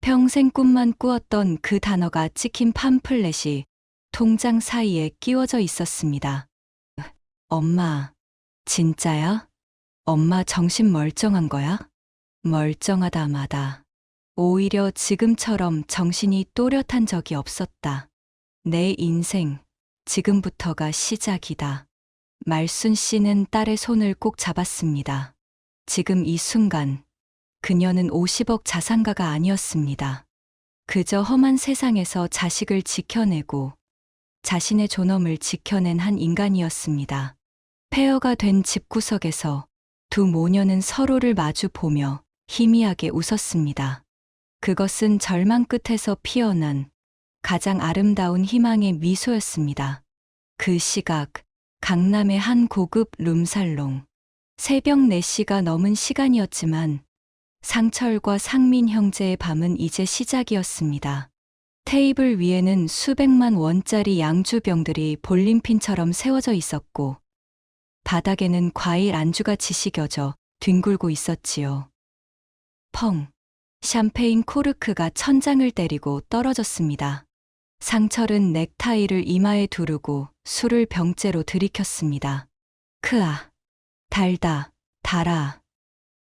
평생 꿈만 꾸었던 그 단어가 찍힌 팜플렛이 통장 사이에 끼워져 있었습니다. 엄마, 진짜야? 엄마 정신 멀쩡한 거야? 멀쩡하다 마다. 오히려 지금처럼 정신이 또렷한 적이 없었다. 내 인생, 지금부터가 시작이다. 말순 씨는 딸의 손을 꼭 잡았습니다. 지금 이 순간, 그녀는 50억 자산가가 아니었습니다. 그저 험한 세상에서 자식을 지켜내고 자신의 존엄을 지켜낸 한 인간이었습니다. 폐허가 된 집구석에서 두 모녀는 서로를 마주 보며 희미하게 웃었습니다. 그것은 절망 끝에서 피어난 가장 아름다운 희망의 미소였습니다. 그 시각, 강남의 한 고급 룸살롱. 새벽 4시가 넘은 시간이었지만 상철과 상민 형제의 밤은 이제 시작이었습니다. 테이블 위에는 수백만 원짜리 양주병들이 볼림핀처럼 세워져 있었고, 바닥에는 과일 안주가 지식여져 뒹굴고 있었지요. 펑! 샴페인 코르크가 천장을 때리고 떨어졌습니다. 상철은 넥타이를 이마에 두르고 술을 병째로 들이켰습니다. 크아! 달다, 달아.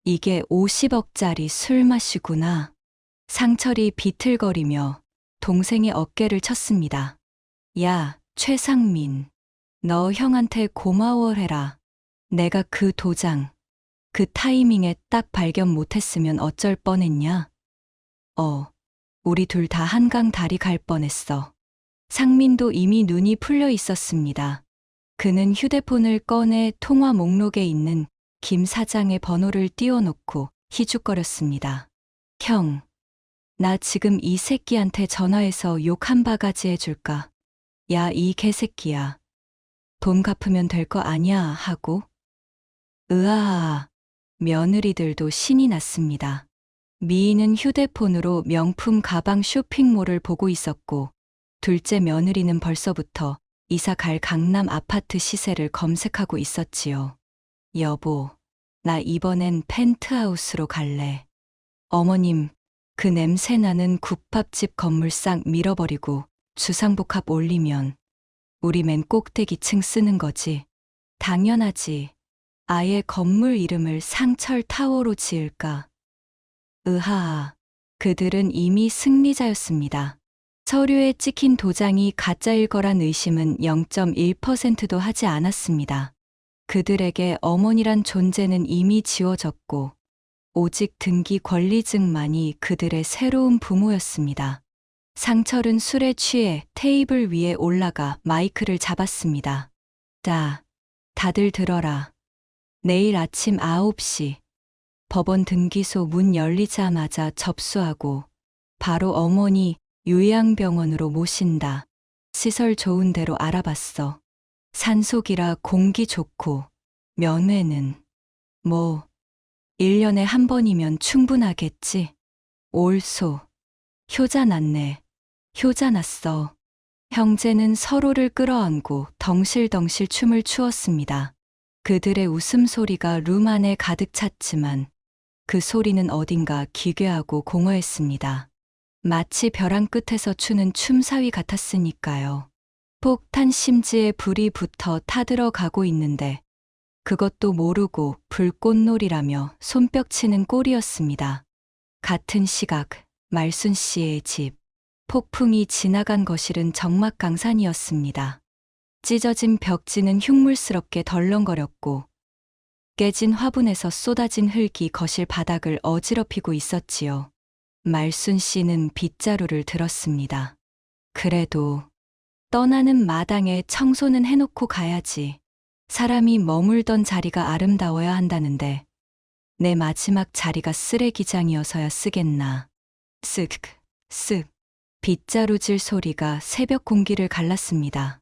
이게 50억짜리 술 맛이구나. 상철이 비틀거리며 동생의 어깨를 쳤습니다. 야, 최상민. 너 형한테 고마워해라. 내가 그 도장, 그 타이밍에 딱 발견 못했으면 어쩔 뻔했냐? 우리 둘 다 한강 다리 갈 뻔했어. 상민도 이미 눈이 풀려 있었습니다. 그는 휴대폰을 꺼내 통화 목록에 있는 김 사장의 번호를 띄워놓고 희죽거렸습니다. 형, 나 지금 이 새끼한테 전화해서 욕 한 바가지 해줄까? 야, 이 개새끼야. 돈 갚으면 될 거 아냐 하고? 으아아. 며느리들도 신이 났습니다. 미인은 휴대폰으로 명품 가방 쇼핑몰을 보고 있었고, 둘째 며느리는 벌써부터 이사 갈 강남 아파트 시세를 검색하고 있었지요. 여보, 나 이번엔 펜트하우스로 갈래. 어머님, 그 냄새나는 국밥집 건물 싹 밀어버리고 주상복합 올리면 우리 맨 꼭대기층 쓰는 거지. 당연하지. 아예 건물 이름을 상철타워로 지을까? 으하아. 그들은 이미 승리자였습니다. 서류에 찍힌 도장이 가짜일 거란 의심은 0.1%도 하지 않았습니다. 그들에게 어머니란 존재는 이미 지워졌고, 오직 등기 권리증만이 그들의 새로운 부모였습니다. 상철은 술에 취해 테이블 위에 올라가 마이크를 잡았습니다. 자, 다들 들어라. 내일 아침 9시 법원 등기소 문 열리자마자 접수하고 바로 어머니 요양병원으로 모신다. 시설 좋은 데로 알아봤어. 산속이라 공기 좋고 면회는 1년에 한 번이면 충분하겠지. 올소. 효자 났네. 효자 났어. 형제는 서로를 끌어안고 덩실덩실 춤을 추었습니다. 그들의 웃음소리가 룸 안에 가득 찼지만 그 소리는 어딘가 기괴하고 공허했습니다. 마치 벼랑 끝에서 추는 춤사위 같았으니까요. 폭탄 심지에 불이 붙어 타들어가고 있는데 그것도 모르고 불꽃놀이라며 손뼉치는 꼴이었습니다. 같은 시각 말순 씨의 집. 폭풍이 지나간 거실은 적막강산이었습니다. 찢어진 벽지는 흉물스럽게 덜렁거렸고 깨진 화분에서 쏟아진 흙이 거실 바닥을 어지럽히고 있었지요. 말순 씨는 빗자루를 들었습니다. 그래도 떠나는 마당에 청소는 해놓고 가야지. 사람이 머물던 자리가 아름다워야 한다는데 내 마지막 자리가 쓰레기장이어서야 쓰겠나. 쓱. 빗자루질 소리가 새벽 공기를 갈랐습니다.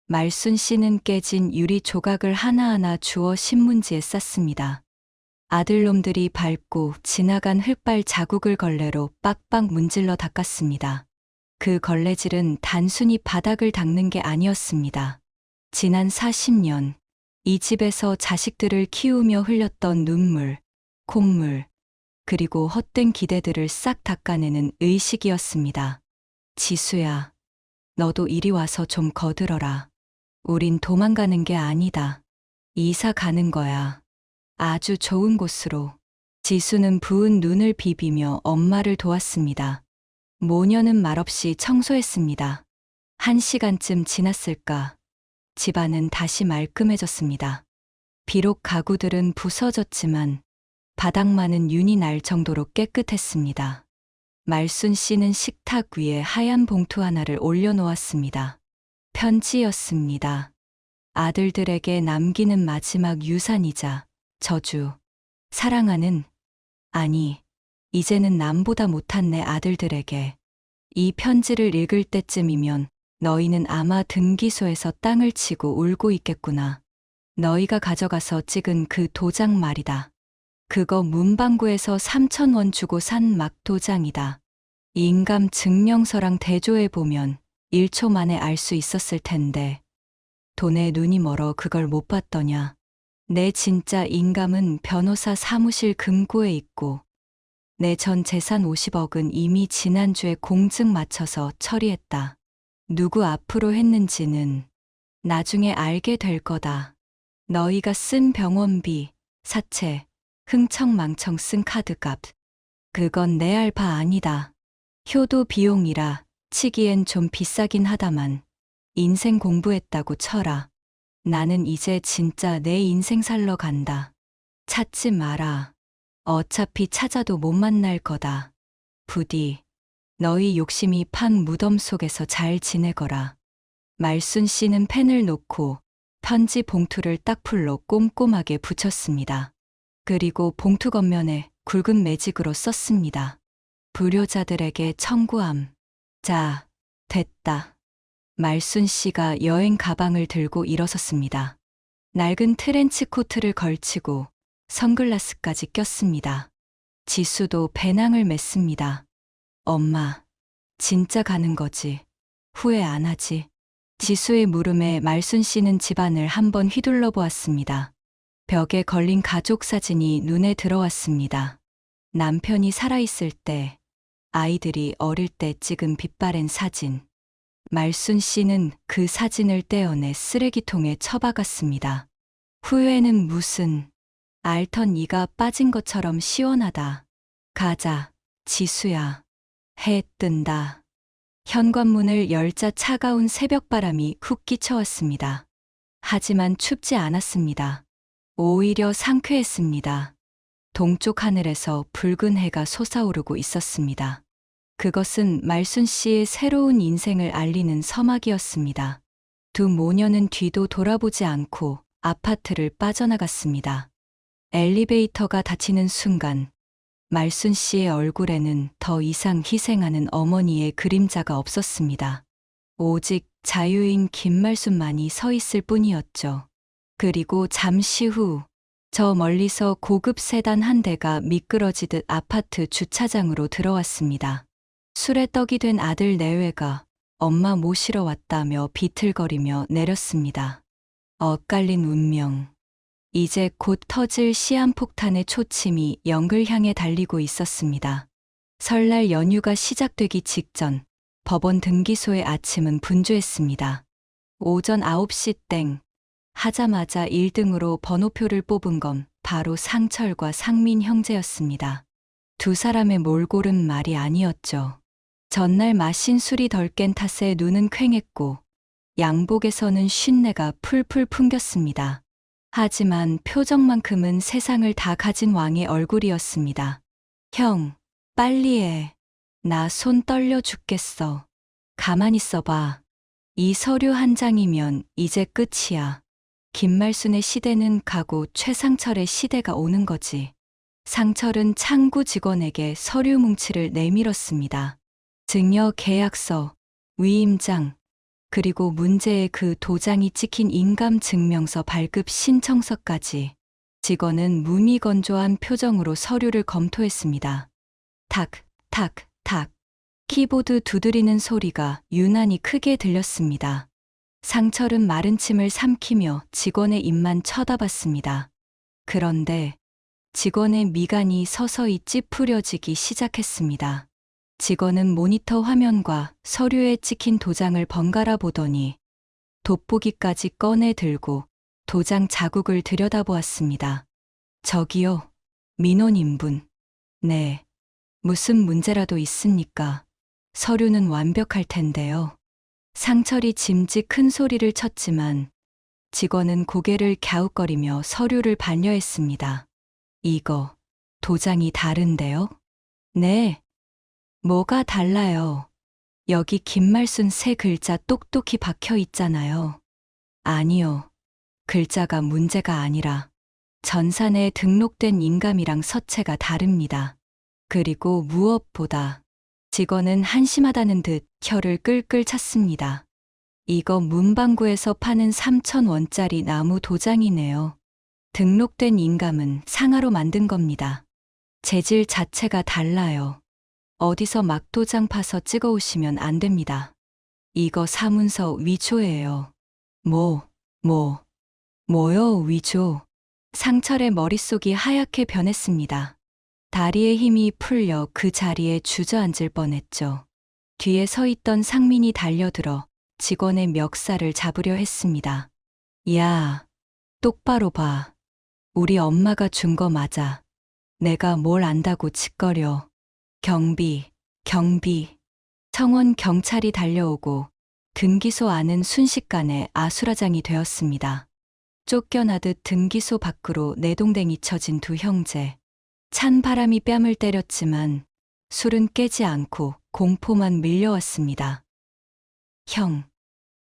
말순 씨는 깨진 유리 조각을 하나하나 주워 신문지에 쌌습니다. 아들놈들이 밟고 지나간 흙발 자국을 걸레로 빡빡 문질러 닦았습니다. 그 걸레질은 단순히 바닥을 닦는 게 아니었습니다. 지난 40년 이 집에서 자식들을 키우며 흘렸던 눈물, 콧물, 그리고 헛된 기대들을 싹 닦아내는 의식이었습니다. 지수야, 너도 이리 와서 좀 거들어라. 우린 도망가는 게 아니다. 이사 가는 거야. 아주 좋은 곳으로. 지수는 부은 눈을 비비며 엄마를 도왔습니다. 모녀는 말없이 청소했습니다. 1시간쯤 지났을까. 집안은 다시 말끔해졌습니다. 비록 가구들은 부서졌지만 바닥만은 윤이 날 정도로 깨끗했습니다. 말순 씨는 식탁 위에 하얀 봉투 하나를 올려놓았습니다. 편지였습니다. 아들들에게 남기는 마지막 유산이자 저주. 사랑하는, 아니, 이제는 남보다 못한 내 아들들에게. 이 편지를 읽을 때쯤이면 너희는 아마 등기소에서 땅을 치고 울고 있겠구나. 너희가 가져가서 찍은 그 도장 말이다. 그거 문방구에서 3,000원 주고 산 막 도장이다. 인감 증명서랑 대조해보면 1초 만에 알 수 있었을 텐데 돈에 눈이 멀어 그걸 못 봤더냐. 내 진짜 인감은 변호사 사무실 금고에 있고 내 전 재산 50억은 이미 지난주에 공증 맞춰서 처리했다. 누구 앞으로 했는지는 나중에 알게 될 거다. 너희가 쓴 병원비, 사채, 흥청망청 쓴 카드값. 그건 내 알 바 아니다. 효도 비용이라 치기엔 좀 비싸긴 하다만 인생 공부했다고 쳐라. 나는 이제 진짜 내 인생 살러 간다. 찾지 마라. 어차피 찾아도 못 만날 거다. 부디 너희 욕심이 판 무덤 속에서 잘 지내거라. 말순 씨는 펜을 놓고 편지 봉투를 딱풀로 꼼꼼하게 붙였습니다. 그리고 봉투 겉면에 굵은 매직으로 썼습니다. 불효자들에게 청구함. 자, 됐다. 말순 씨가 여행 가방을 들고 일어섰습니다. 낡은 트렌치 코트를 걸치고 선글라스까지 꼈습니다. 지수도 배낭을 맸습니다. 엄마, 진짜 가는 거지. 후회 안 하지. 지수의 물음에 말순 씨는 집안을 한번 휘둘러 보았습니다. 벽에 걸린 가족 사진이 눈에 들어왔습니다. 남편이 살아있을 때, 아이들이 어릴 때 찍은 빛바랜 사진. 말순 씨는 그 사진을 떼어내 쓰레기통에 처박았습니다. 후회는 무슨, 앓던 이가 빠진 것처럼 시원하다. 가자, 지수야. 해 뜬다. 현관문을 열자 차가운 새벽바람이 훅 끼쳐왔습니다. 하지만 춥지 않았습니다. 오히려 상쾌했습니다. 동쪽 하늘에서 붉은 해가 솟아오르고 있었습니다. 그것은 말순 씨의 새로운 인생을 알리는 서막이었습니다. 두 모녀는 뒤도 돌아보지 않고 아파트를 빠져나갔습니다. 엘리베이터가 닫히는 순간 말순 씨의 얼굴에는 더 이상 희생하는 어머니의 그림자가 없었습니다. 오직 자유인 김말순만이 서 있을 뿐이었죠. 그리고 잠시 후 저 멀리서 고급 세단 한 대가 미끄러지듯 아파트 주차장으로 들어왔습니다. 술에 떡이 된 아들 내외가 엄마 모시러 왔다며 비틀거리며 내렸습니다. 엇갈린 운명. 이제 곧 터질 시한폭탄의 초침이 영글 향해 달리고 있었습니다. 설날 연휴가 시작되기 직전 법원 등기소의 아침은 분주했습니다. 오전 9시 땡. 하자마자 1등으로 번호표를 뽑은 건 바로 상철과 상민 형제였습니다. 두 사람의 몰골은 말이 아니었죠. 전날 마신 술이 덜 깬 탓에 눈은 퀭했고 양복에서는 쉰내가 풀풀 풍겼습니다. 하지만 표정만큼은 세상을 다 가진 왕의 얼굴이었습니다. 형, 빨리 해. 나 손 떨려 죽겠어. 가만히 있어봐. 이 서류 한 장이면 이제 끝이야. 김말순의 시대는 가고 최상철의 시대가 오는 거지. 상철은 창구 직원에게 서류 뭉치를 내밀었습니다. 증여 계약서, 위임장, 그리고 문제의 그 도장이 찍힌 인감증명서 발급 신청서까지. 직원은 무미건조한 표정으로 서류를 검토했습니다. 탁, 탁, 탁. 키보드 두드리는 소리가 유난히 크게 들렸습니다. 상철은 마른 침을 삼키며 직원의 입만 쳐다봤습니다. 그런데 직원의 미간이 서서히 찌푸려지기 시작했습니다. 직원은 모니터 화면과 서류에 찍힌 도장을 번갈아 보더니 돋보기까지 꺼내 들고 도장 자국을 들여다보았습니다. 저기요, 민원인분. 네, 무슨 문제라도 있습니까? 서류는 완벽할 텐데요. 상철이 짐짓 큰 소리를 쳤지만 직원은 고개를 갸웃거리며 서류를 반려했습니다. 이거, 도장이 다른데요? 네. 뭐가 달라요? 여기 김말순 세 글자 똑똑히 박혀 있잖아요. 아니요. 글자가 문제가 아니라 전산에 등록된 인감이랑 서체가 다릅니다. 그리고 무엇보다 직원은 한심하다는 듯 혀를 끌끌 찼습니다. 이거 문방구에서 파는 3,000원짜리 나무 도장이네요. 등록된 인감은 상하로 만든 겁니다. 재질 자체가 달라요. 어디서 막 도장 파서 찍어 오시면 안 됩니다. 이거 사문서 위조예요. 뭐요, 위조? 상철의 머릿속이 하얗게 변했습니다. 다리에 힘이 풀려 그 자리에 주저앉을 뻔했죠. 뒤에 서 있던 상민이 달려들어 직원의 멱살을 잡으려 했습니다. 야, 똑바로 봐. 우리 엄마가 준 거 맞아. 내가 뭘 안다고 짓거려. 경비. 청원 경찰이 달려오고 등기소 안은 순식간에 아수라장이 되었습니다. 쫓겨나듯 등기소 밖으로 내동댕이 쳐진 두 형제. 찬 바람이 뺨을 때렸지만 술은 깨지 않고 공포만 밀려왔습니다. 형,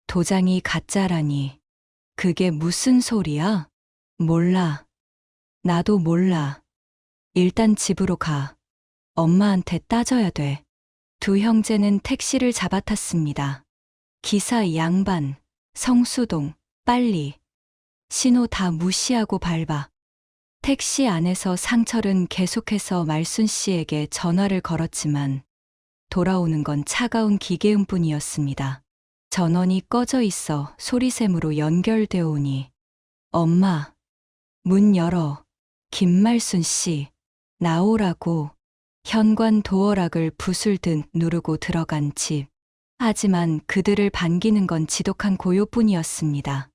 도장이 가짜라니. 그게 무슨 소리야? 몰라. 나도 몰라. 일단 집으로 가. 엄마한테 따져야 돼. 두 형제는 택시를 잡아탔습니다. 기사 이 양반, 성수동, 빨리. 신호 다 무시하고 밟아. 택시 안에서 상철은 계속해서 말순 씨에게 전화를 걸었지만 돌아오는 건 차가운 기계음뿐이었습니다. 전원이 꺼져 있어 소리샘으로 연결되어 오니 엄마, 문 열어. 김말순 씨, 나오라고. 현관 도어락을 부술듯 누르고 들어간 집. 하지만 그들을 반기는 건 지독한 고요뿐이었습니다.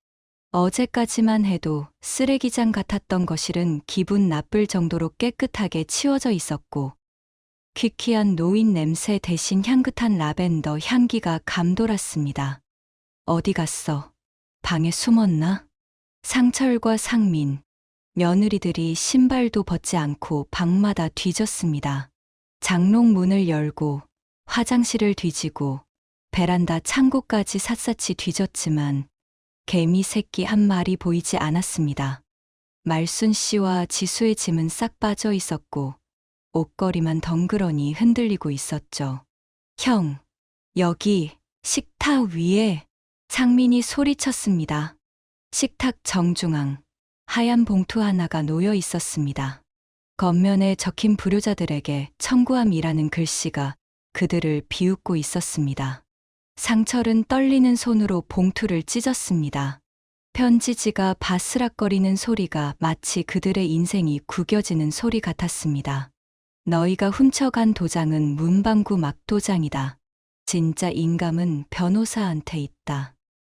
어제까지만 해도 쓰레기장 같았던 거실은 기분 나쁠 정도로 깨끗하게 치워져 있었고 퀴퀴한 노인 냄새 대신 향긋한 라벤더 향기가 감돌았습니다. 어디 갔어? 방에 숨었나? 상철과 상민, 며느리들이 신발도 벗지 않고 방마다 뒤졌습니다. 장롱 문을 열고 화장실을 뒤지고 베란다 창고까지 샅샅이 뒤졌지만 개미 새끼 한 마리 보이지 않았습니다. 말순 씨와 지수의 짐은 싹 빠져 있었고 옷걸이만 덩그러니 흔들리고 있었죠. 형, 여기 식탁 위에. 상민이 소리쳤습니다. 식탁 정중앙 하얀 봉투 하나가 놓여 있었습니다. 겉면에 적힌 불효자들에게 청구함이라는 글씨가 그들을 비웃고 있었습니다. 상철은 떨리는 손으로 봉투를 찢었습니다. 편지지가 바스락거리는 소리가 마치 그들의 인생이 구겨지는 소리 같았습니다. 너희가 훔쳐간 도장은 문방구 막도장이다. 진짜 인감은 변호사한테 있다.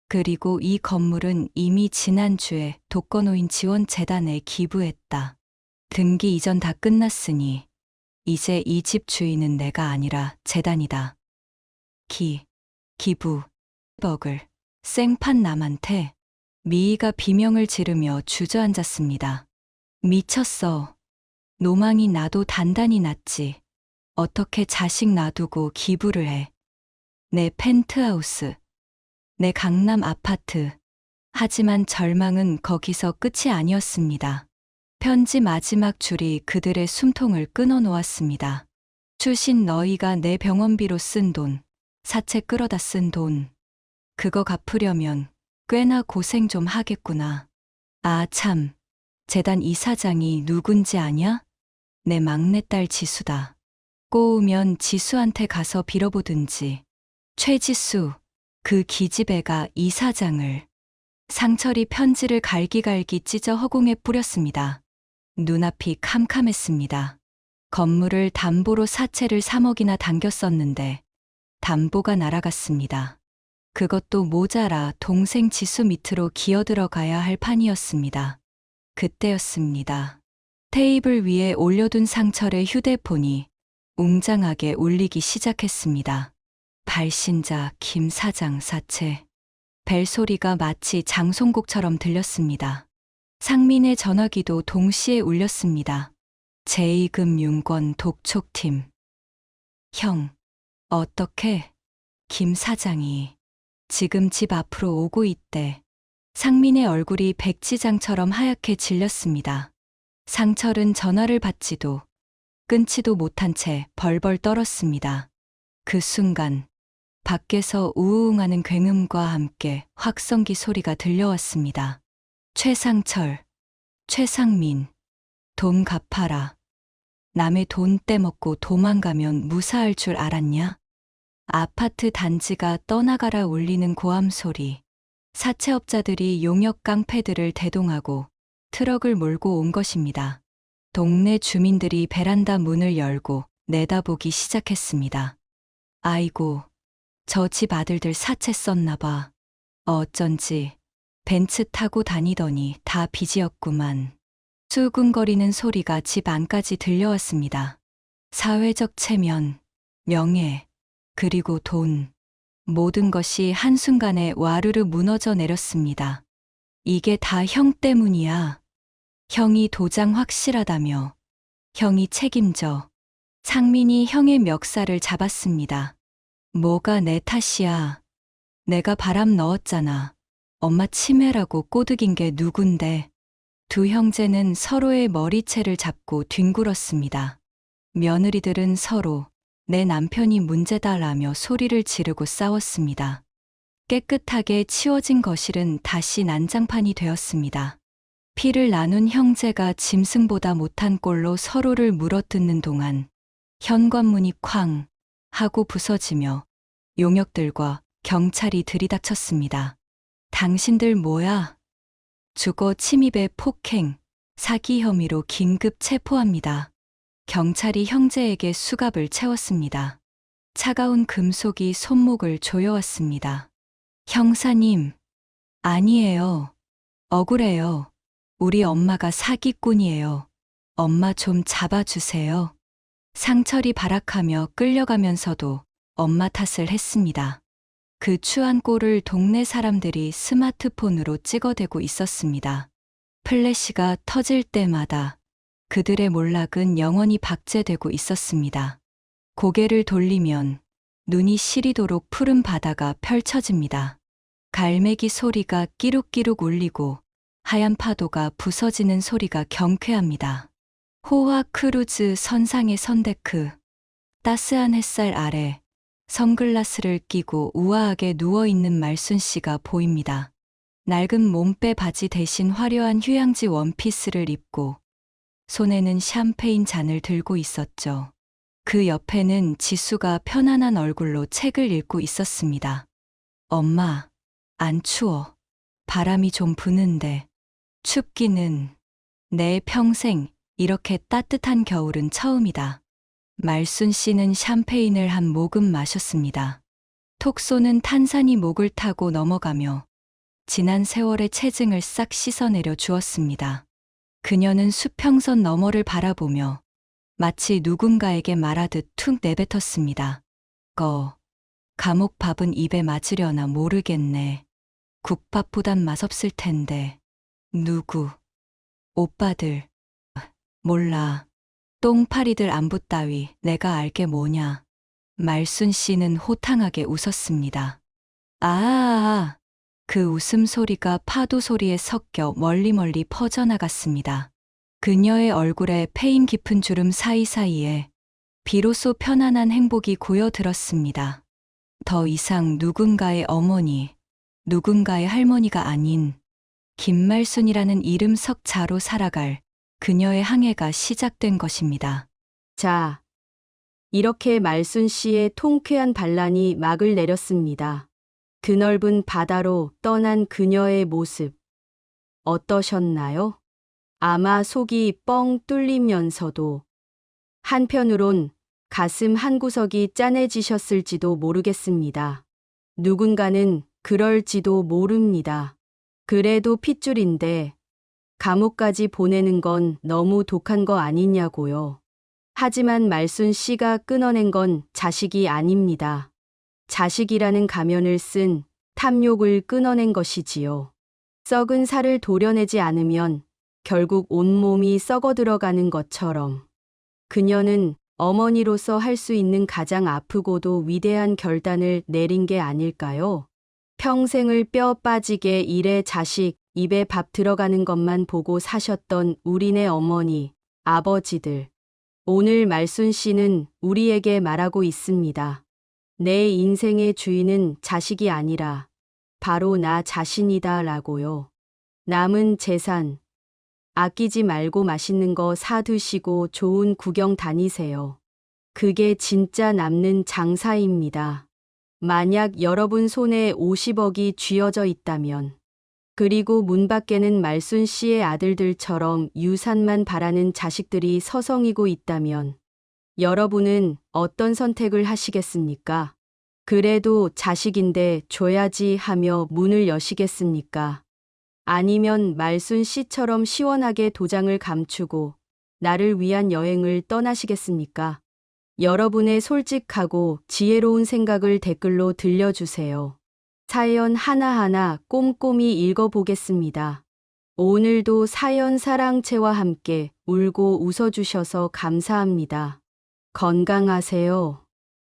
그리고 이 건물은 이미 지난주에 독거노인 지원재단에 기부했다. 등기 이전 다 끝났으니 이제 이 집 주인은 내가 아니라 재단이다. 기부, 버글, 생판 남한테. 미희가 비명을 지르며 주저앉았습니다. 미쳤어. 노망이 나도 단단히 났지. 어떻게 자식 놔두고 기부를 해. 내 펜트하우스, 내 강남 아파트. 하지만 절망은 거기서 끝이 아니었습니다. 편지 마지막 줄이 그들의 숨통을 끊어놓았습니다. 출신 너희가 내 병원비로 쓴 돈, 사채 끌어다 쓴 돈. 그거 갚으려면 꽤나 고생 좀 하겠구나. 아 참, 재단 이사장이 누군지 아냐? 내 막내딸 지수다. 꼬우면 지수한테 가서 빌어보든지. 최지수, 그 기집애가 이사장을. 상철이 편지를 갈기갈기 찢어 허공에 뿌렸습니다. 눈앞이 캄캄했습니다. 건물을 담보로 사채를 3억이나 당겼었는데 담보가 날아갔습니다. 그것도 모자라 동생 지수 밑으로 기어들어가야 할 판이었습니다. 그때였습니다. 테이블 위에 올려둔 상철의 휴대폰이 웅장하게 울리기 시작했습니다. 발신자 김 사장 사채. 벨소리가 마치 장송곡처럼 들렸습니다. 상민의 전화기도 동시에 울렸습니다. 제2금융권 독촉팀. 형, 어떻게? 김 사장이 지금 집 앞으로 오고 있대. 상민의 얼굴이 백지장처럼 하얗게 질렸습니다. 상철은 전화를 받지도 끊지도 못한 채 벌벌 떨었습니다. 그 순간 밖에서 우웅하는 굉음과 함께 확성기 소리가 들려왔습니다. 최상철, 최상민, 돈 갚아라. 남의 돈 떼먹고 도망가면 무사할 줄 알았냐? 아파트 단지가 떠나가라 울리는 고함 소리. 사채업자들이 용역 깡패들을 대동하고 트럭을 몰고 온 것입니다. 동네 주민들이 베란다 문을 열고 내다보기 시작했습니다. 아이고, 저 집 아들들 사채 썼나 봐. 어쩐지 벤츠 타고 다니더니 다 빚이었구만. 수근거리는 소리가 집 안까지 들려왔습니다. 사회적 체면, 명예, 그리고 돈. 모든 것이 한순간에 와르르 무너져 내렸습니다. 이게 다 형 때문이야. 형이 도장 확실하다며. 형이 책임져. 상민이 형의 멱살을 잡았습니다. 뭐가 내 탓이야. 내가 바람 넣었잖아. 엄마 치매라고 꼬드긴 게 누군데. 두 형제는 서로의 머리채를 잡고 뒹굴었습니다. 며느리들은 서로 내 남편이 문제다라며 소리를 지르고 싸웠습니다. 깨끗하게 치워진 거실은 다시 난장판이 되었습니다. 피를 나눈 형제가 짐승보다 못한 꼴로 서로를 물어뜯는 동안 현관문이 쾅 하고 부서지며 용역들과 경찰이 들이닥쳤습니다. 당신들 뭐야? 주거 침입에 폭행, 사기 혐의로 긴급 체포합니다. 경찰이 형제에게 수갑을 채웠습니다. 차가운 금속이 손목을 조여왔습니다. 형사님, 아니에요. 억울해요. 우리 엄마가 사기꾼이에요. 엄마 좀 잡아주세요. 상철이 발악하며 끌려가면서도 엄마 탓을 했습니다. 그 추한 꼴을 동네 사람들이 스마트폰으로 찍어대고 있었습니다. 플래시가 터질 때마다 그들의 몰락은 영원히 박제되고 있었습니다. 고개를 돌리면 눈이 시리도록 푸른 바다가 펼쳐집니다. 갈매기 소리가 끼룩끼룩 울리고 하얀 파도가 부서지는 소리가 경쾌합니다. 호화 크루즈 선상의 선데크. 따스한 햇살 아래 선글라스를 끼고 우아하게 누워있는 말순 씨가 보입니다. 낡은 몸빼 바지 대신 화려한 휴양지 원피스를 입고 손에는 샴페인 잔을 들고 있었죠. 그 옆에는 지수가 편안한 얼굴로 책을 읽고 있었습니다. 엄마, 안 추워. 바람이 좀 부는데. 춥기는. 내 평생 이렇게 따뜻한 겨울은 처음이다. 말순 씨는 샴페인을 한 모금 마셨습니다. 톡 쏘는 탄산이 목을 타고 넘어가며 지난 세월의 체증을 싹 씻어내려 주었습니다. 그녀는 수평선 너머를 바라보며 마치 누군가에게 말하듯 툭 내뱉었습니다. 감옥 밥은 입에 맞으려나 모르겠네. 국밥보단 맛없을 텐데. 누구? 오빠들. 몰라. 똥파리들 안부 따위 내가 알게 뭐냐. 말순 씨는 호탕하게 웃었습니다. 아아아. 그 웃음소리가 파도 소리에 섞여 멀리 퍼져나갔습니다. 그녀의 얼굴에 패인 깊은 주름 사이사이에 비로소 편안한 행복이 고여들었습니다. 더 이상 누군가의 어머니, 누군가의 할머니가 아닌 김말순이라는 이름 석자로 살아갈 그녀의 항해가 시작된 것입니다. 자, 이렇게 말순 씨의 통쾌한 반란이 막을 내렸습니다. 그 넓은 바다로 떠난 그녀의 모습 어떠셨나요? 아마 속이 뻥 뚫리면서도 한편으론 가슴 한구석이 짠해지셨을지도 모르겠습니다. 누군가는 그럴지도 모릅니다. 그래도 핏줄인데 감옥까지 보내는 건 너무 독한 거 아니냐고요. 하지만 말순 씨가 끊어낸 건 자식이 아닙니다. 자식이라는 가면을 쓴 탐욕을 끊어낸 것이지요. 썩은 살을 도려내지 않으면 결국 온몸이 썩어 들어가는 것처럼 그녀는 어머니로서 할 수 있는 가장 아프고도 위대한 결단을 내린 게 아닐까요? 평생을 뼈 빠지게 일에 자식, 입에 밥 들어가는 것만 보고 사셨던 우리네 어머니, 아버지들. 오늘 말순 씨는 우리에게 말하고 있습니다. 내 인생의 주인은 자식이 아니라 바로 나 자신이다 라고요. 남은 재산, 아끼지 말고 맛있는 거 사 드시고 좋은 구경 다니세요. 그게 진짜 남는 장사입니다. 만약 여러분 손에 50억이 쥐어져 있다면, 그리고 문 밖에는 말순 씨의 아들들처럼 유산만 바라는 자식들이 서성이고 있다면, 여러분은 어떤 선택을 하시겠습니까? 그래도 자식인데 줘야지 하며 문을 여시겠습니까? 아니면 말순 씨처럼 시원하게 도장을 감추고 나를 위한 여행을 떠나시겠습니까? 여러분의 솔직하고 지혜로운 생각을 댓글로 들려주세요. 사연 하나하나 꼼꼼히 읽어보겠습니다. 오늘도 사연 사랑채와 함께 울고 웃어주셔서 감사합니다. 건강하세요.